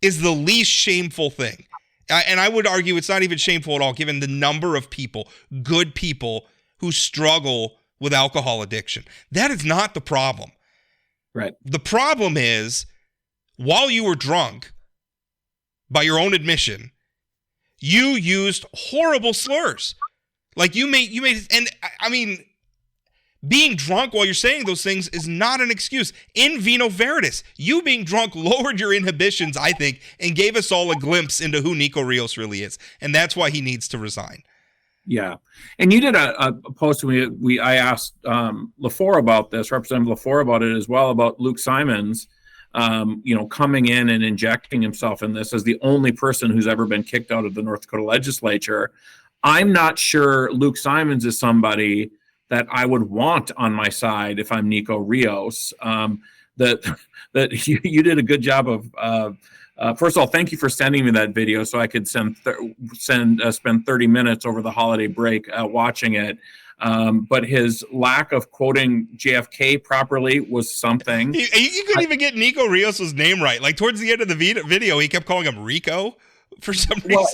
is the least shameful thing. And I would argue it's not even shameful at all, given the number of people, good people, who struggle with alcohol addiction. That is not the problem. Right. The problem is, while you were drunk, by your own admission, you used horrible slurs. Like you made, and I mean, being drunk while you're saying those things is not an excuse. In vino veritas, you being drunk lowered your inhibitions, I think, and gave us all a glimpse into who Nico Rios really is. And that's why he needs to resign. Yeah. And you did a post, I asked Lefor about this, Representative Lefor about it as well, about Luke Simons, coming in and injecting himself in this as the only person who's ever been kicked out of the North Dakota Legislature. I'm not sure Luke Simons is somebody that I would want on my side if I'm Nico Rios. That you did a good job of. First of all, thank you for sending me that video so I could spend 30 minutes over the holiday break watching it. But his lack of quoting JFK properly was something. You couldn't even get Nico Rios' name right. Like towards the end of the video, he kept calling him Rico for some reason. Well,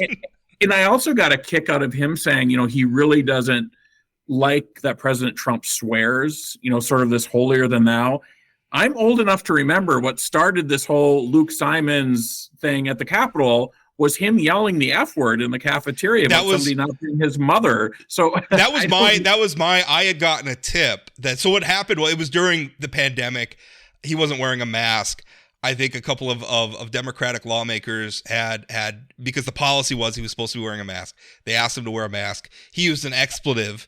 and I also got a kick out of him saying, he really doesn't like that President Trump swears, sort of this holier than thou. I'm old enough to remember what started this whole Luke Simons thing at the Capitol was him yelling the F word in the cafeteria about somebody not being his mother. So I had gotten a tip so what happened, well, it was during the pandemic. He wasn't wearing a mask. I think a couple of Democratic lawmakers had, because the policy was he was supposed to be wearing a mask. They asked him to wear a mask. He used an expletive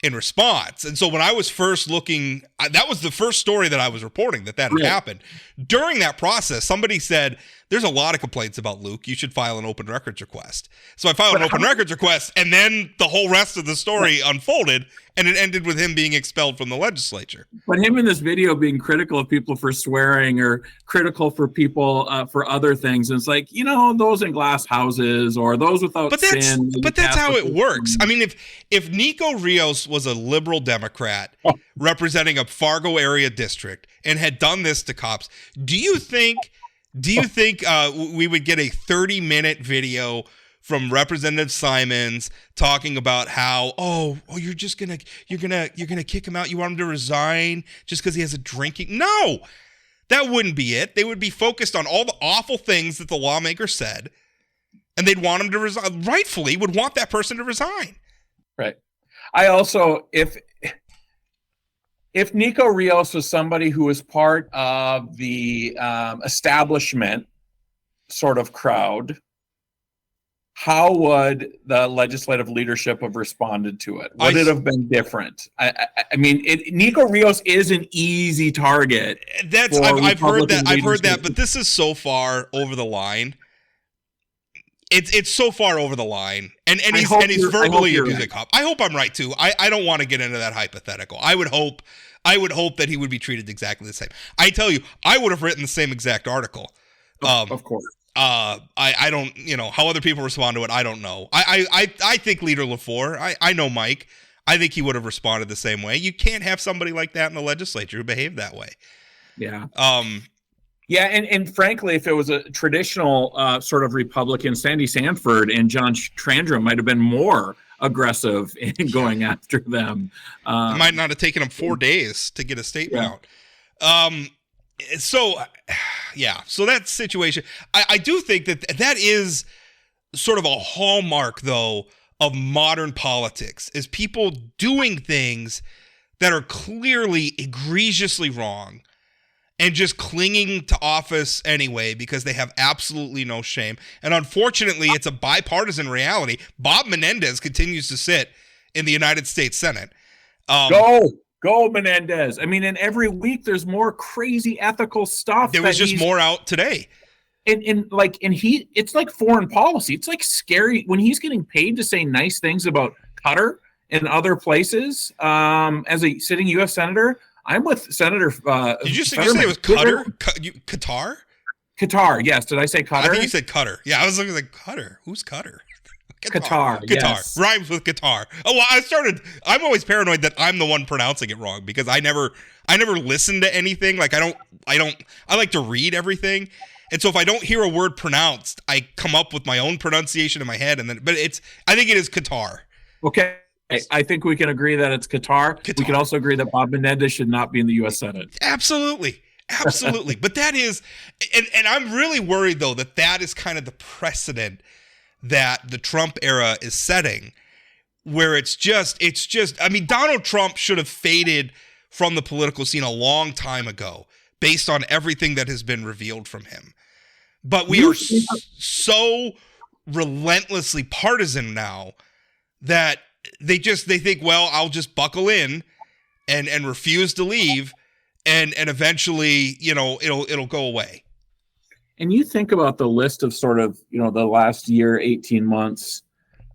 in response. And so when I was first looking, that was the first story that I was reporting that had happened. During that process, somebody said, there's a lot of complaints about Luke. You should file an open records request. So I filed an open records request, and then the whole rest of the story unfolded, and it ended with him being expelled from the legislature. But him in this video being critical of people for swearing or critical for people for other things. And it's like, those in glass houses or those without sin. But that's how it works. I mean, if Nico Rios was a liberal Democrat representing a Fargo area district and had done this to cops, do you think we would get a 30-minute video from Representative Simons talking about how you're gonna kick him out, you want him to resign just because he has a drinking? No, that wouldn't be it. They would be focused on all the awful things that the lawmaker said, and they'd want him to resign. Rightfully would want that person to resign. Right. I also, if Nico Rios was somebody who was part of the establishment sort of crowd, how would the legislative leadership have responded to it? Would it have been different? I mean, Nico Rios is an easy target. I've heard that, but this is so far over the line. It's so far over the line, and he's verbally abusing a cop. I hope I'm right too. I don't want to get into that hypothetical. I would hope that he would be treated exactly the same. I tell you, I would have written the same exact article. Of course. I don't, how other people respond to it, I don't know. I think Leader Lefor, I know Mike, I think he would have responded the same way. You can't have somebody like that in the legislature who behaved that way. Yeah. Yeah, and frankly, if it was a traditional sort of Republican, Sandy Sanford and John Trandrum might have been more aggressive in going after them. It might not have taken them 4 days to get a statement out. So that situation, I do think that is sort of a hallmark, though, of modern politics, is people doing things that are clearly egregiously wrong and just clinging to office anyway because they have absolutely no shame. And unfortunately, it's a bipartisan reality. Bob Menendez continues to sit in the United States Senate. Go Menendez. I mean, and every week there's more crazy ethical stuff. There was just more out today. It's like foreign policy. It's like scary when he's getting paid to say nice things about Qatar and other places. As a sitting U.S. senator, I'm with Senator. Did you say it was Qatar? Qatar? Qatar. Yes. Did I say Qatar? I think you said Qatar. Yeah, I was looking like Qatar. Who's Qatar? Qatar. Yes. Rhymes with Qatar. Oh, well, I'm always paranoid that I'm the one pronouncing it wrong because I never listen to anything. Like I like to read everything. And so if I don't hear a word pronounced, I come up with my own pronunciation in my head. But I think it is Qatar. Okay. I think we can agree that it's Qatar. We can also agree that Bob Menendez should not be in the U.S. Senate. Absolutely. But that is, and I'm really worried though, that is kind of the precedent that the Trump era is setting, where it's just, I mean, Donald Trump should have faded from the political scene a long time ago based on everything that has been revealed from him. But we are so relentlessly partisan now that they think, well, I'll just buckle in and refuse to leave, and eventually, it'll go away. And you think about the list of sort of, the last year, 18 months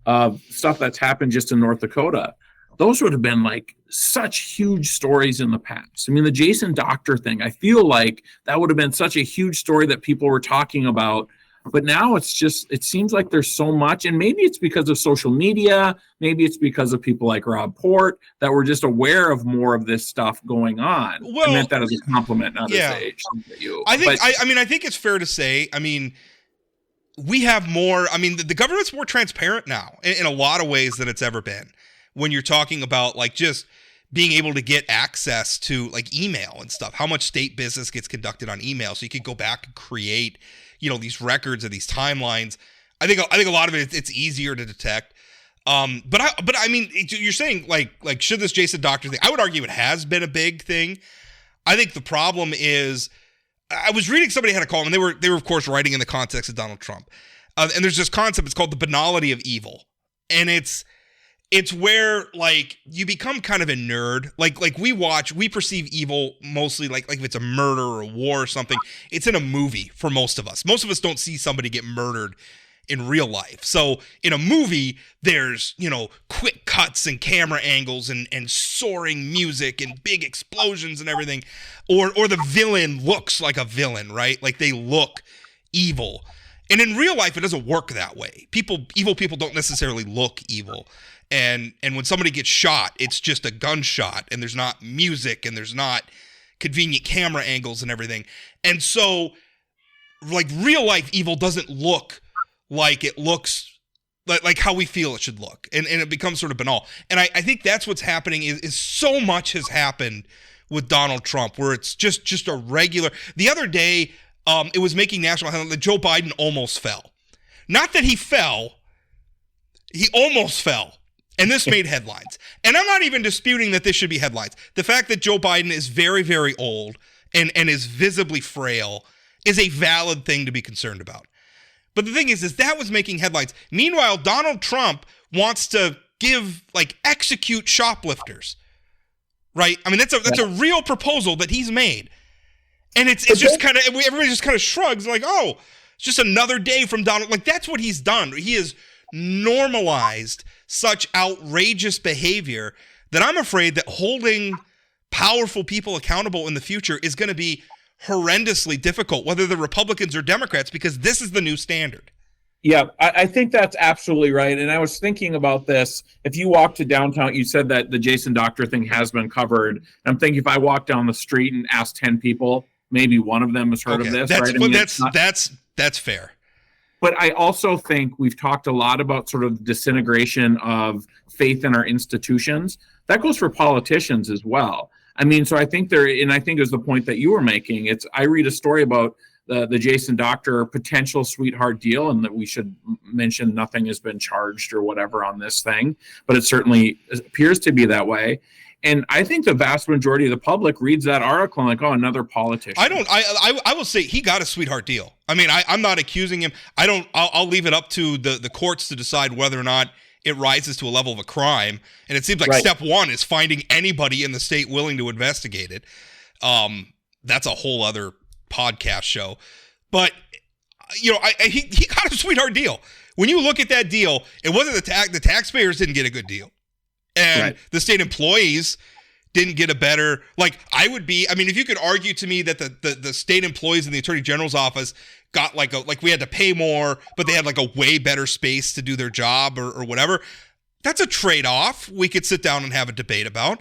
of stuff that's happened just in North Dakota. Those would have been like such huge stories in the past. I mean, the Jason Doctor thing, I feel like that would have been such a huge story that people were talking about. But now it seems like there's so much, and maybe it's because of social media, maybe it's because of people like Rob Port that were just aware of more of this stuff going on. Well, I meant that as a compliment, not as age. I think it's fair to say, we have more, the government's more transparent now in a lot of ways than it's ever been. When you're talking about like just being able to get access to like email and stuff, how much state business gets conducted on email. So you could go back and create, these records of these timelines. I think a lot of it's easier to detect. You're saying like, should this Jason Doctor thing, I would argue it has been a big thing. I think the problem is, I was reading, somebody had a column, and they were of course writing in the context of Donald Trump. And there's this concept, it's called the banality of evil. And it's where like you become kind of a nerd. Like we perceive evil mostly like if it's a murder or a war or something, it's in a movie for most of us. Most of us don't see somebody get murdered in real life. So in a movie, there's, quick cuts and camera angles and soaring music and big explosions and everything. Or the villain looks like a villain, right? Like they look evil. And in real life, it doesn't work that way. Evil people don't necessarily look evil. And when somebody gets shot, it's just a gunshot, and there's not music, and there's not convenient camera angles and everything. And so, like, real life evil doesn't look like it looks like how we feel it should look, and it becomes sort of banal. And I think that's what's happening is so much has happened with Donald Trump, where it's just a regular. The other day, it was making national headlines that Joe Biden almost fell. Not that he fell, he almost fell. And this made headlines. And I'm not even disputing that this should be headlines. The fact that Joe Biden is very, very old and is visibly frail is a valid thing to be concerned about. But the thing is that was making headlines. Meanwhile, Donald Trump wants to execute shoplifters. Right? That's a real proposal that he's made. And it's just kind of, everybody just kind of shrugs like, oh, it's just another day from Donald. Like, that's what he's done. He has normalized such outrageous behavior that I'm afraid that holding powerful people accountable in the future is going to be horrendously difficult, whether they're Republicans or Democrats, because this is the new standard. Yeah, I think that's absolutely right. And I was thinking about this. If you walk to downtown, you said that the Jason Doctor thing has been covered. I'm thinking if I walk down the street and ask 10 people, maybe one of them has heard of this. That's fair. But I also think we've talked a lot about sort of disintegration of faith in our institutions. That goes for politicians as well. So I think I think is the point that you were making. I read a story about the Jason Doctor potential sweetheart deal, and that we should mention nothing has been charged or whatever on this thing, but it certainly appears to be that way. And I think the vast majority of the public reads that article and like, oh, another politician. I will say he got a sweetheart deal. I mean, I'm not accusing him. I'll leave it up to the courts to decide whether or not it rises to a level of a crime. And it seems like step one is finding anybody in the state willing to investigate it. That's a whole other podcast show. But, he got a sweetheart deal. When you look at that deal, it wasn't the taxpayers didn't get a good deal. And the state employees didn't get a better, if you could argue to me that the state employees in the Attorney General's office got we had to pay more, but they had like a way better space to do their job or whatever. That's a trade-off we could sit down and have a debate about.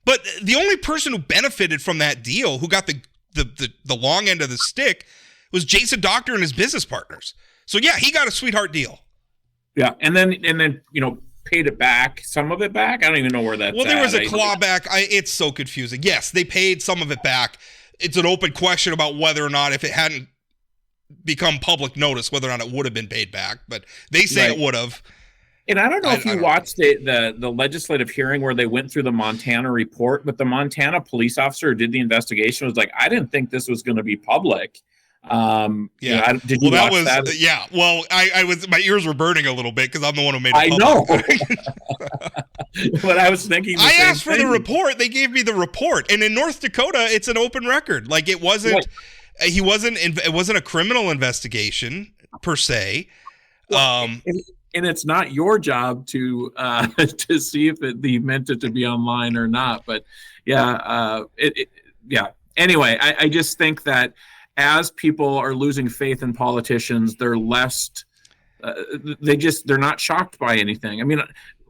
But the only person who benefited from that deal, who got the long end of the stick, was Jason Doctor and his business partners. So yeah, he got a sweetheart deal. Yeah, and then paid it back, some of it back. I don't even know where that's. Well, there was a clawback. It's so confusing. Yes, they paid some of it back. It's an open question about whether or not, if it hadn't become public notice, whether or not it would have been paid back. But they say it would have. And I don't know if you watched the legislative hearing where they went through the Montana report, but the Montana police officer who did the investigation was like, I didn't think this was going to be public. Did you watch that? Yeah. Well, I was, my ears were burning a little bit because I'm the one who made it I public. know. But I was thinking I asked for the report. They gave me the report. And in North Dakota, it's an open record. Like it wasn't, it wasn't a criminal investigation per se. And it's not your job to see if he meant it to be online or not. But Anyway, I just think that as people are losing faith in politicians, they're less, they're not shocked by anything. I mean,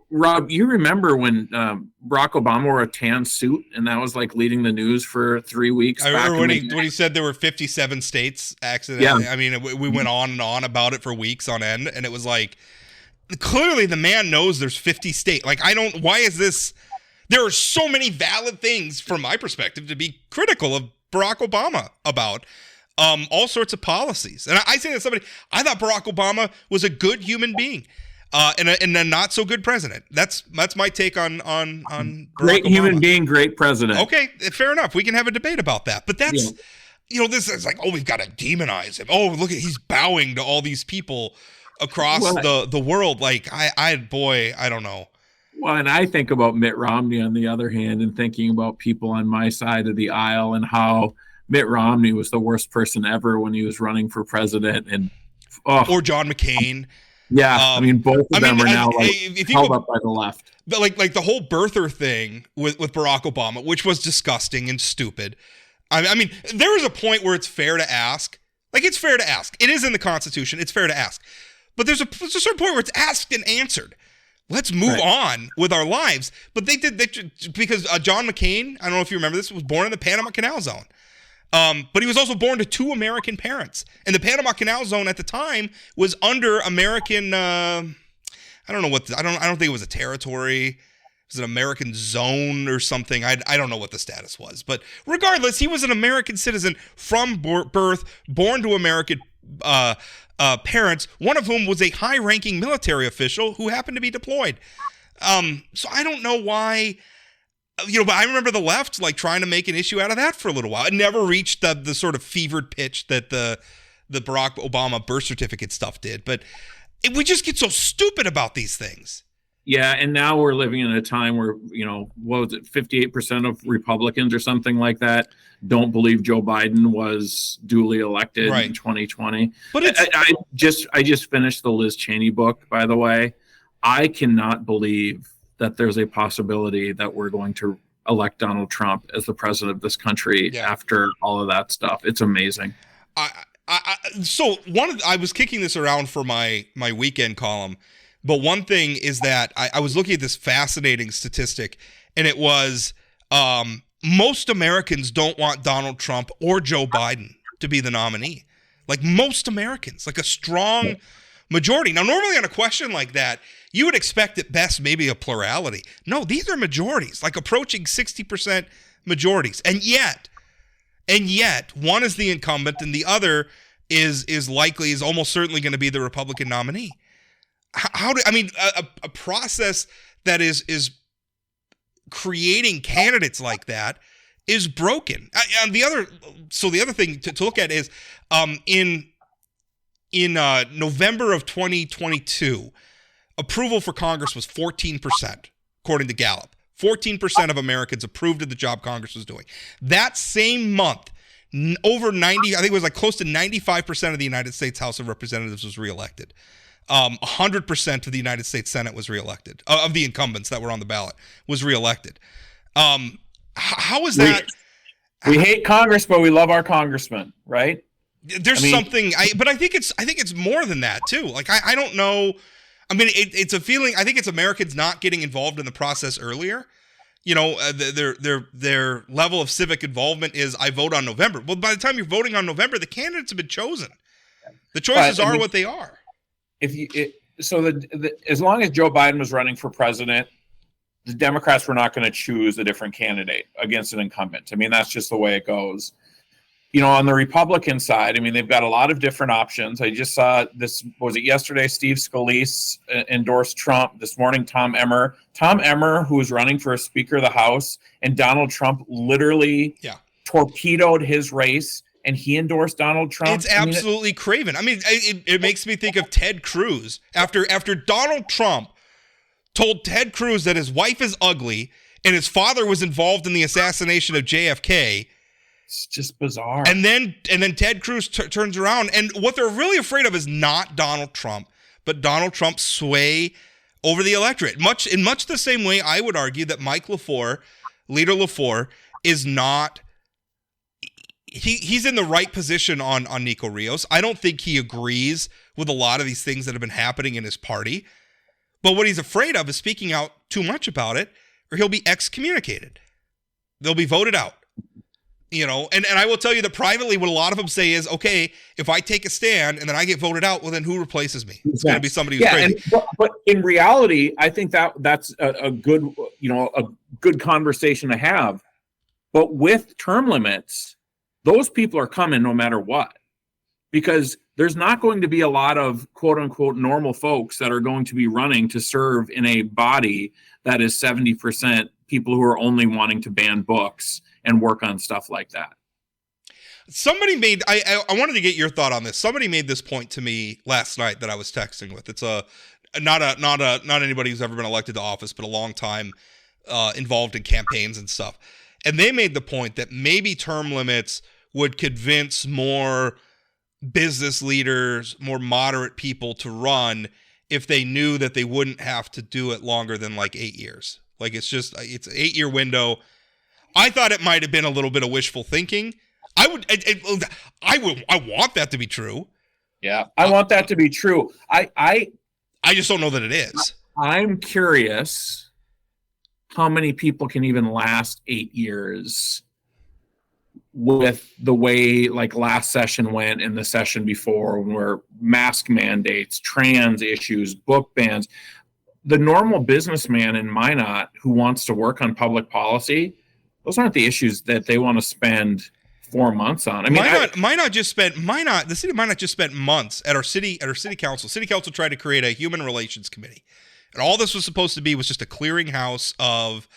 Rob, you remember when Barack Obama wore a tan suit and that was like leading the news for 3 weeks? I remember when he said there were 57 states accidentally. Yeah. I mean, we went on and on about it for weeks on end, and it was like, clearly the man knows there's 50 states. Like, why is this? There are so many valid things from my perspective to be critical of Barack Obama about. All sorts of policies. And I say to somebody, I thought Barack Obama was a good human being and a not so good president. That's my take on Barack great Obama. Human being, great president. Okay, fair enough. We can have a debate about that. But that's, this is like, we've got to demonize him. Oh, look he's bowing to all these people across the world. Like, I don't know. Well, and I think about Mitt Romney on the other hand, and thinking about people on my side of the aisle and how Mitt Romney was the worst person ever when he was running for president, or John McCain. Yeah, I mean, both of them are now held up by the left. But like the whole birther thing with Barack Obama, which was disgusting and stupid. I mean, there is a point where it's fair to ask. Like, it's fair to ask. It is in the Constitution. It's fair to ask. But there's a certain point where it's asked and answered. Let's move on with our lives. But they because John McCain, I don't know if you remember this, was born in the Panama Canal Zone. But he was also born to 2 American parents. And the Panama Canal Zone at the time was under American, I don't think it was a territory. It was an American zone or something. I don't know what the status was. But regardless, he was an American citizen from birth, born to American parents, one of whom was a high-ranking military official who happened to be deployed. So I don't know why... but I remember the left like trying to make an issue out of that for a little while. It never reached the sort of fevered pitch that the Barack Obama birth certificate stuff did. But we just get so stupid about these things. Yeah, and now we're living in a time where, what was it, 58% of Republicans or something like that don't believe Joe Biden was duly elected in 2020. But I just finished the Liz Cheney book, by the way. I cannot believe that there's a possibility that we're going to elect Donald Trump as the president of this country after all of that stuff. It's amazing. I was kicking this around for my weekend column, but one thing is that I was looking at this fascinating statistic, and it was most Americans don't want Donald Trump or Joe Biden to be the nominee. Like, most Americans, like a strong majority. Now, normally on a question like that, you would expect at best maybe a plurality. No, these are majorities, like approaching 60% majorities. And yet, one is the incumbent and the other is almost certainly going to be the Republican nominee. A process that is creating candidates like that is broken. The other thing to look at is in November of 2022, approval for Congress was 14%, according to Gallup. 14% of Americans approved of the job Congress was doing. That same month, over 90, I think it was like close to 95% of the United States House of Representatives was reelected. 100% of the United States Senate was reelected. Of the incumbents that were on the ballot was reelected. How is that? We hate Congress, but we love our congressmen, right? There's something, but I think it's more than that too. Like I don't know. I mean, it's a feeling. I think it's Americans not getting involved in the process earlier. You know, their level of civic involvement is I vote on November. Well, by the time you're voting on November, the candidates have been chosen. The choices are what they are. As long as Joe Biden was running for president, the Democrats were not going to choose a different candidate against an incumbent. I mean, that's just the way it goes. You know, on the Republican side, I mean, they've got a lot of different options. I just saw this, was it yesterday? Steve Scalise endorsed Trump. This morning, Tom Emmer, who was running for a Speaker of the House, and Donald Trump literally torpedoed his race, and he endorsed Donald Trump. It's absolutely craven. I mean, it makes me think of Ted Cruz. After Donald Trump told Ted Cruz that his wife is ugly and his father was involved in the assassination of JFK. It's just bizarre. And then Ted Cruz turns around, and what they're really afraid of is not Donald Trump, but Donald Trump's sway over the electorate. In much the same way, I would argue that Mike Lefor, Leader Lefor, is not. He's in the right position on Nico Rios. I don't think he agrees with a lot of these things that have been happening in his party. But what he's afraid of is speaking out too much about it, or he'll be excommunicated. They'll be voted out. You know, and I will tell you that privately what a lot of them say is, okay, if I take a stand and then I get voted out, well, then who replaces me? It's going to be somebody who's crazy. But in reality, I think that's a good, a good conversation to have. But with term limits, those people are coming no matter what, because there's not going to be a lot of quote unquote normal folks that are going to be running to serve in a body that is 70% people who are only wanting to ban books and work on stuff like that. Somebody made, I wanted to get your thought on this. Somebody made this point to me last night that I was texting with. It's not anybody who's ever been elected to office, but a long time involved in campaigns and stuff. And they made the point that maybe term limits would convince more business leaders, more moderate people to run if they knew that they wouldn't have to do it longer than like 8 years. Like it's an 8-year window. I thought it might have been a little bit of wishful thinking. I want that to be true. Yeah, I want that to be true. I just don't know that it is. I'm curious how many people can even last 8 years with the way like last session went and the session before, where mask mandates, trans issues, book bans. The normal businessman in Minot who wants to work on public policy, those aren't the issues that they want to spend 4 months on. I mean, the city of Minot just spent months at our city council. City council tried to create a human relations committee, and all this was supposed to be was just a clearinghouse of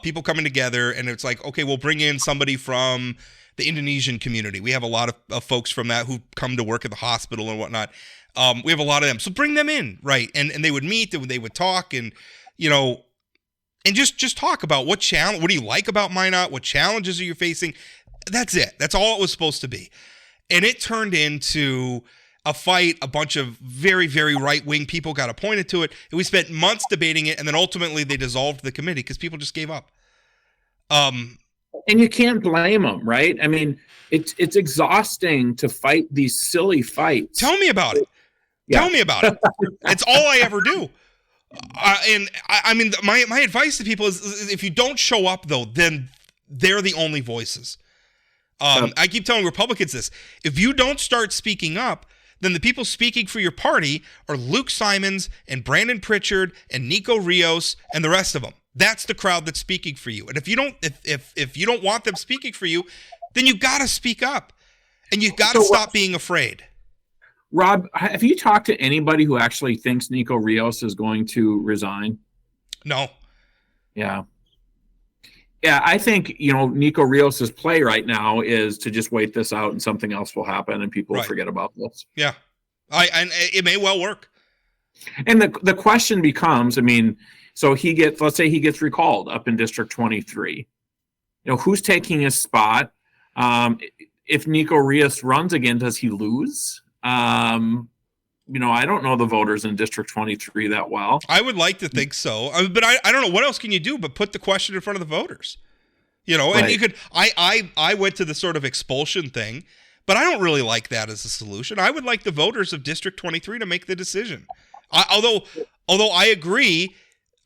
people coming together. And it's like, okay, we'll bring in somebody from the Indonesian community. We have a lot of folks from that who come to work at the hospital and whatnot. We have a lot of them, so bring them in, right? And they would meet, and they would talk, and and just talk about what do you like about Minot? What challenges are you facing? That's it. That's all it was supposed to be. And it turned into a fight. A bunch of very, very right-wing people got appointed to it. And we spent months debating it. And then ultimately they dissolved the committee because people just gave up. And you can't blame them, right? I mean, it's exhausting to fight these silly fights. Tell me about it. Yeah. Tell me about it. It's all I ever do. And I mean, my advice to people is if you don't show up, though, then they're the only voices. I keep telling Republicans this. If you don't start speaking up, then the people speaking for your party are Luke Simons and Brandon Pritchard and Nico Rios and the rest of them. That's the crowd that's speaking for you. And if you don't want them speaking for you, then you got to speak up, and you got to stop being afraid. Rob, have you talked to anybody who actually thinks Nico Rios is going to resign? No. Yeah. Yeah, I think, Nico Rios' play right now is to just wait this out and something else will happen and people will forget about this. Yeah. And it may well work. And the question becomes, so let's say he gets recalled up in District 23. Who's taking his spot? If Nico Rios runs again, does he lose? I don't know the voters in District 23 that well. I would like to think so, but I don't know what else can you do but put the question in front of the voters. And you could. I went to the sort of expulsion thing, but I don't really like that as a solution. I would like the voters of District 23 to make the decision. Although I agree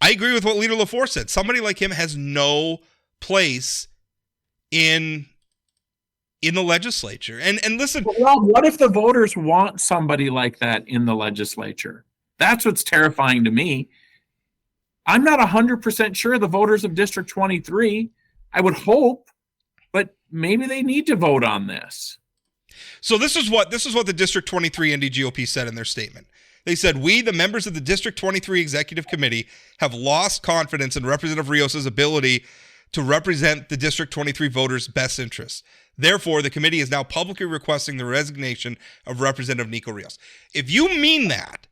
with what Leader Lefor said. Somebody like him has no place in the legislature. And listen, well, what if the voters want somebody like that in the legislature? That's what's terrifying to me. I'm not 100% sure the voters of District 23, I would hope, but maybe they need to vote on this. So this is what the District 23 NDGOP said in their statement. They said, "We, the members of the District 23 Executive Committee, have lost confidence in Representative Rios' ability to represent the District 23 voters' best interests. Therefore, the committee is now publicly requesting the resignation of Representative Nico Rios." If you mean that,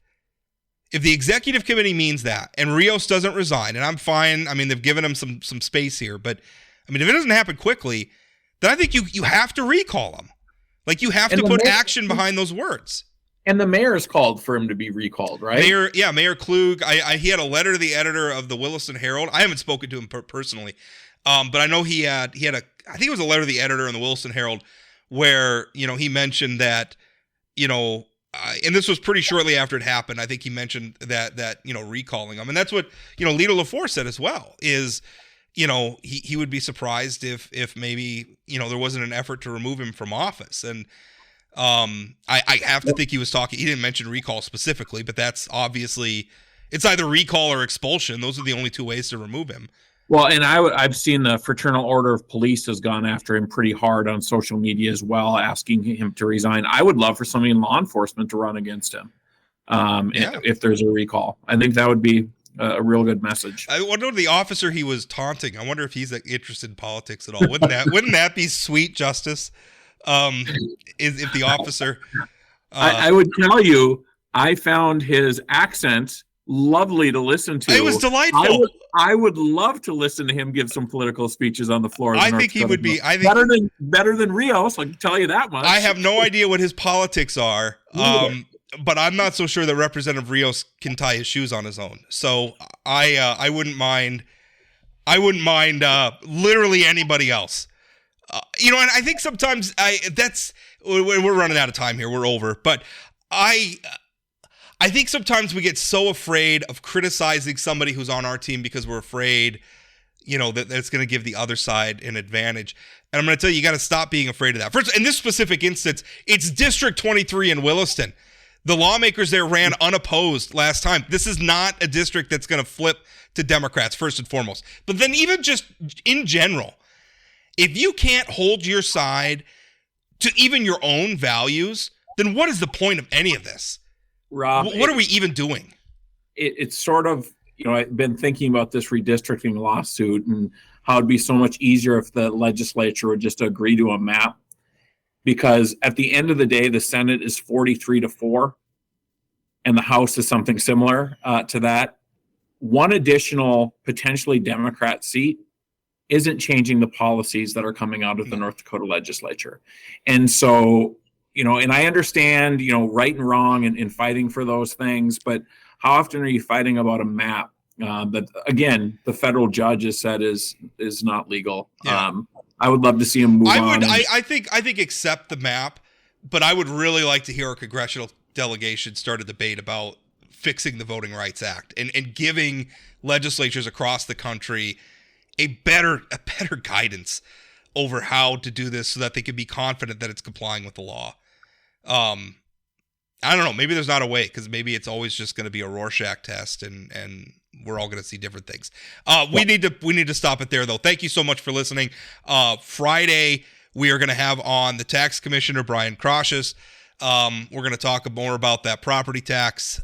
if the executive committee means that, and Rios doesn't resign, and I'm fine, they've given him some space here, but if it doesn't happen quickly, then I think you have to recall him. Like, you have to put action behind those words. And the mayor's called for him to be recalled, right? Mayor Klug. He had a letter to the editor of the Williston Herald. I haven't spoken to him personally, but I know he had I think it was a letter to the editor in the Williston Herald where, he mentioned that, and this was pretty shortly after it happened. I think he mentioned that recalling him. And that's what, Leader Lefor said as well, is, he would be surprised if maybe, there wasn't an effort to remove him from office. And I have to think he didn't mention recall specifically, but that's obviously, it's either recall or expulsion. Those are the only two ways to remove him. Well, and I've seen the Fraternal Order of Police has gone after him pretty hard on social media as well, asking him to resign. I would love for somebody in law enforcement to run against him if there's a recall. I think that would be a real good message. I wonder the officer he was taunting. I wonder if he's interested in politics at all. Wouldn't that be sweet justice? If the officer, I would tell you, I found his accent lovely to listen to. It was delightful. I would love to listen to him give some political speeches on the floor. I think he would be. Better than Rios. I can tell you that much. I have no idea what his politics are, but I'm not so sure that Representative Rios can tie his shoes on his own. So I wouldn't mind. I wouldn't mind literally anybody else. And I think sometimes we're running out of time here. We're over, but I think sometimes we get so afraid of criticizing somebody who's on our team because we're afraid, that it's going to give the other side an advantage. And I'm going to tell you, you got to stop being afraid of that. First, in this specific instance, it's District 23 in Williston. The lawmakers there ran unopposed last time. This is not a district that's going to flip to Democrats, first and foremost. But then even just in general, if you can't hold your side to even your own values, then what is the point of any of this? Rob, what are we even doing? It's sort of, I've been thinking about this redistricting lawsuit and how it'd be so much easier if the legislature would just agree to a map. Because at the end of the day, the Senate is 43-4, and the House is something similar to that. One additional potentially Democrat seat isn't changing the policies that are coming out of the North Dakota legislature. And so, and I understand, right and wrong and fighting for those things, but how often are you fighting about a map that, again, the federal judge has said is not legal? Yeah. I would love to see him move on. I think accept the map, but I would really like to hear our congressional delegation start a debate about fixing the Voting Rights Act and giving legislatures across the country a better guidance over how to do this so that they can be confident that it's complying with the law. I don't know. Maybe there's not a way, because maybe it's always just going to be a Rorschach test, and we're all going to see different things. We need to stop it there, though. Thank you so much for listening. Friday, we are going to have on the tax commissioner, Brian Crocious. We're going to talk more about that property tax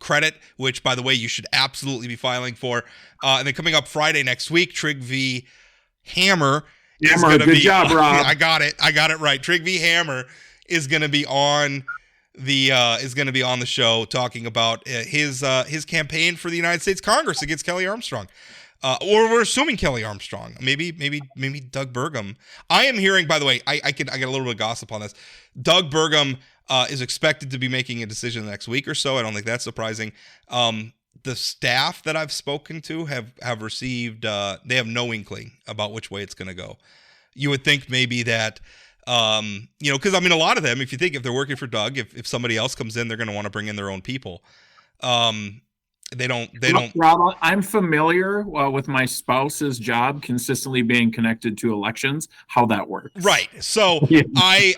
credit, which, by the way, you should absolutely be filing for. And then coming up Friday next week, Trigg v. Hammer. Good job, Rob. I got it right. Trigby Hammer is going to be on the show talking about his campaign for the United States Congress against Kelly Armstrong. Or we're assuming Kelly Armstrong, maybe Doug Burgum. I am hearing, by the way, I get a little bit of gossip on this. Doug Burgum is expected to be making a decision the next week or so. I don't think that's surprising. The staff that I've spoken to have received, they have no inkling about which way it's going to go. You would think maybe that, because I mean, a lot of them, if they're working for Doug, if somebody else comes in, they're going to want to bring in their own people. They don't. Rob, I'm familiar with my spouse's job consistently being connected to elections, how that works. Right. So yeah. I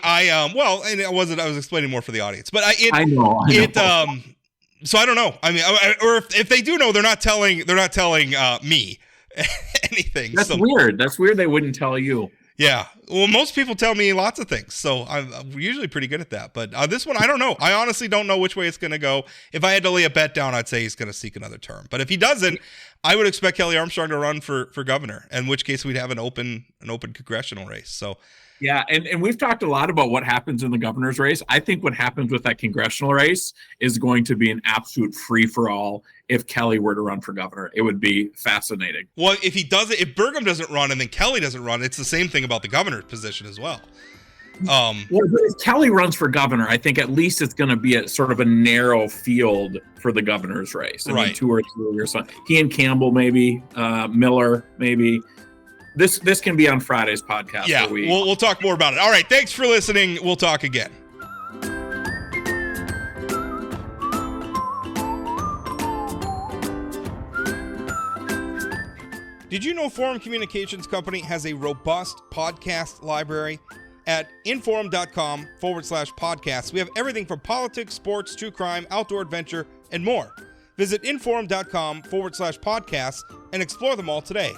was explaining more for the audience, but I know. So I don't know. I mean, or if they do know, they're not telling me anything. That's weird. That's weird. They wouldn't tell you. Yeah. Well, most people tell me lots of things, so I'm usually pretty good at that. But this one, I don't know. I honestly don't know which way it's going to go. If I had to lay a bet down, I'd say he's going to seek another term. But if he doesn't, I would expect Kelly Armstrong to run for governor, in which case we'd have an open congressional race. So. Yeah, and we've talked a lot about what happens in the governor's race. I think what happens with that congressional race is going to be an absolute free-for-all if Kelly were to run for governor. It would be fascinating. Well, if if Burgum doesn't run and then Kelly doesn't run, it's the same thing about the governor's position as well. Well, if Kelly runs for governor, I think at least it's going to be a sort of a narrow field for the governor's race. I mean, 2 or 3 or something. He and Campbell, maybe. Miller, maybe. This can be on Friday's podcast. Yeah, we'll talk more about it. All right, thanks for listening. We'll talk again. Did you know Forum Communications Company has a robust podcast library? At inforum.com/podcasts, we have everything from politics, sports, true crime, outdoor adventure, and more. Visit inforum.com/podcasts and explore them all today.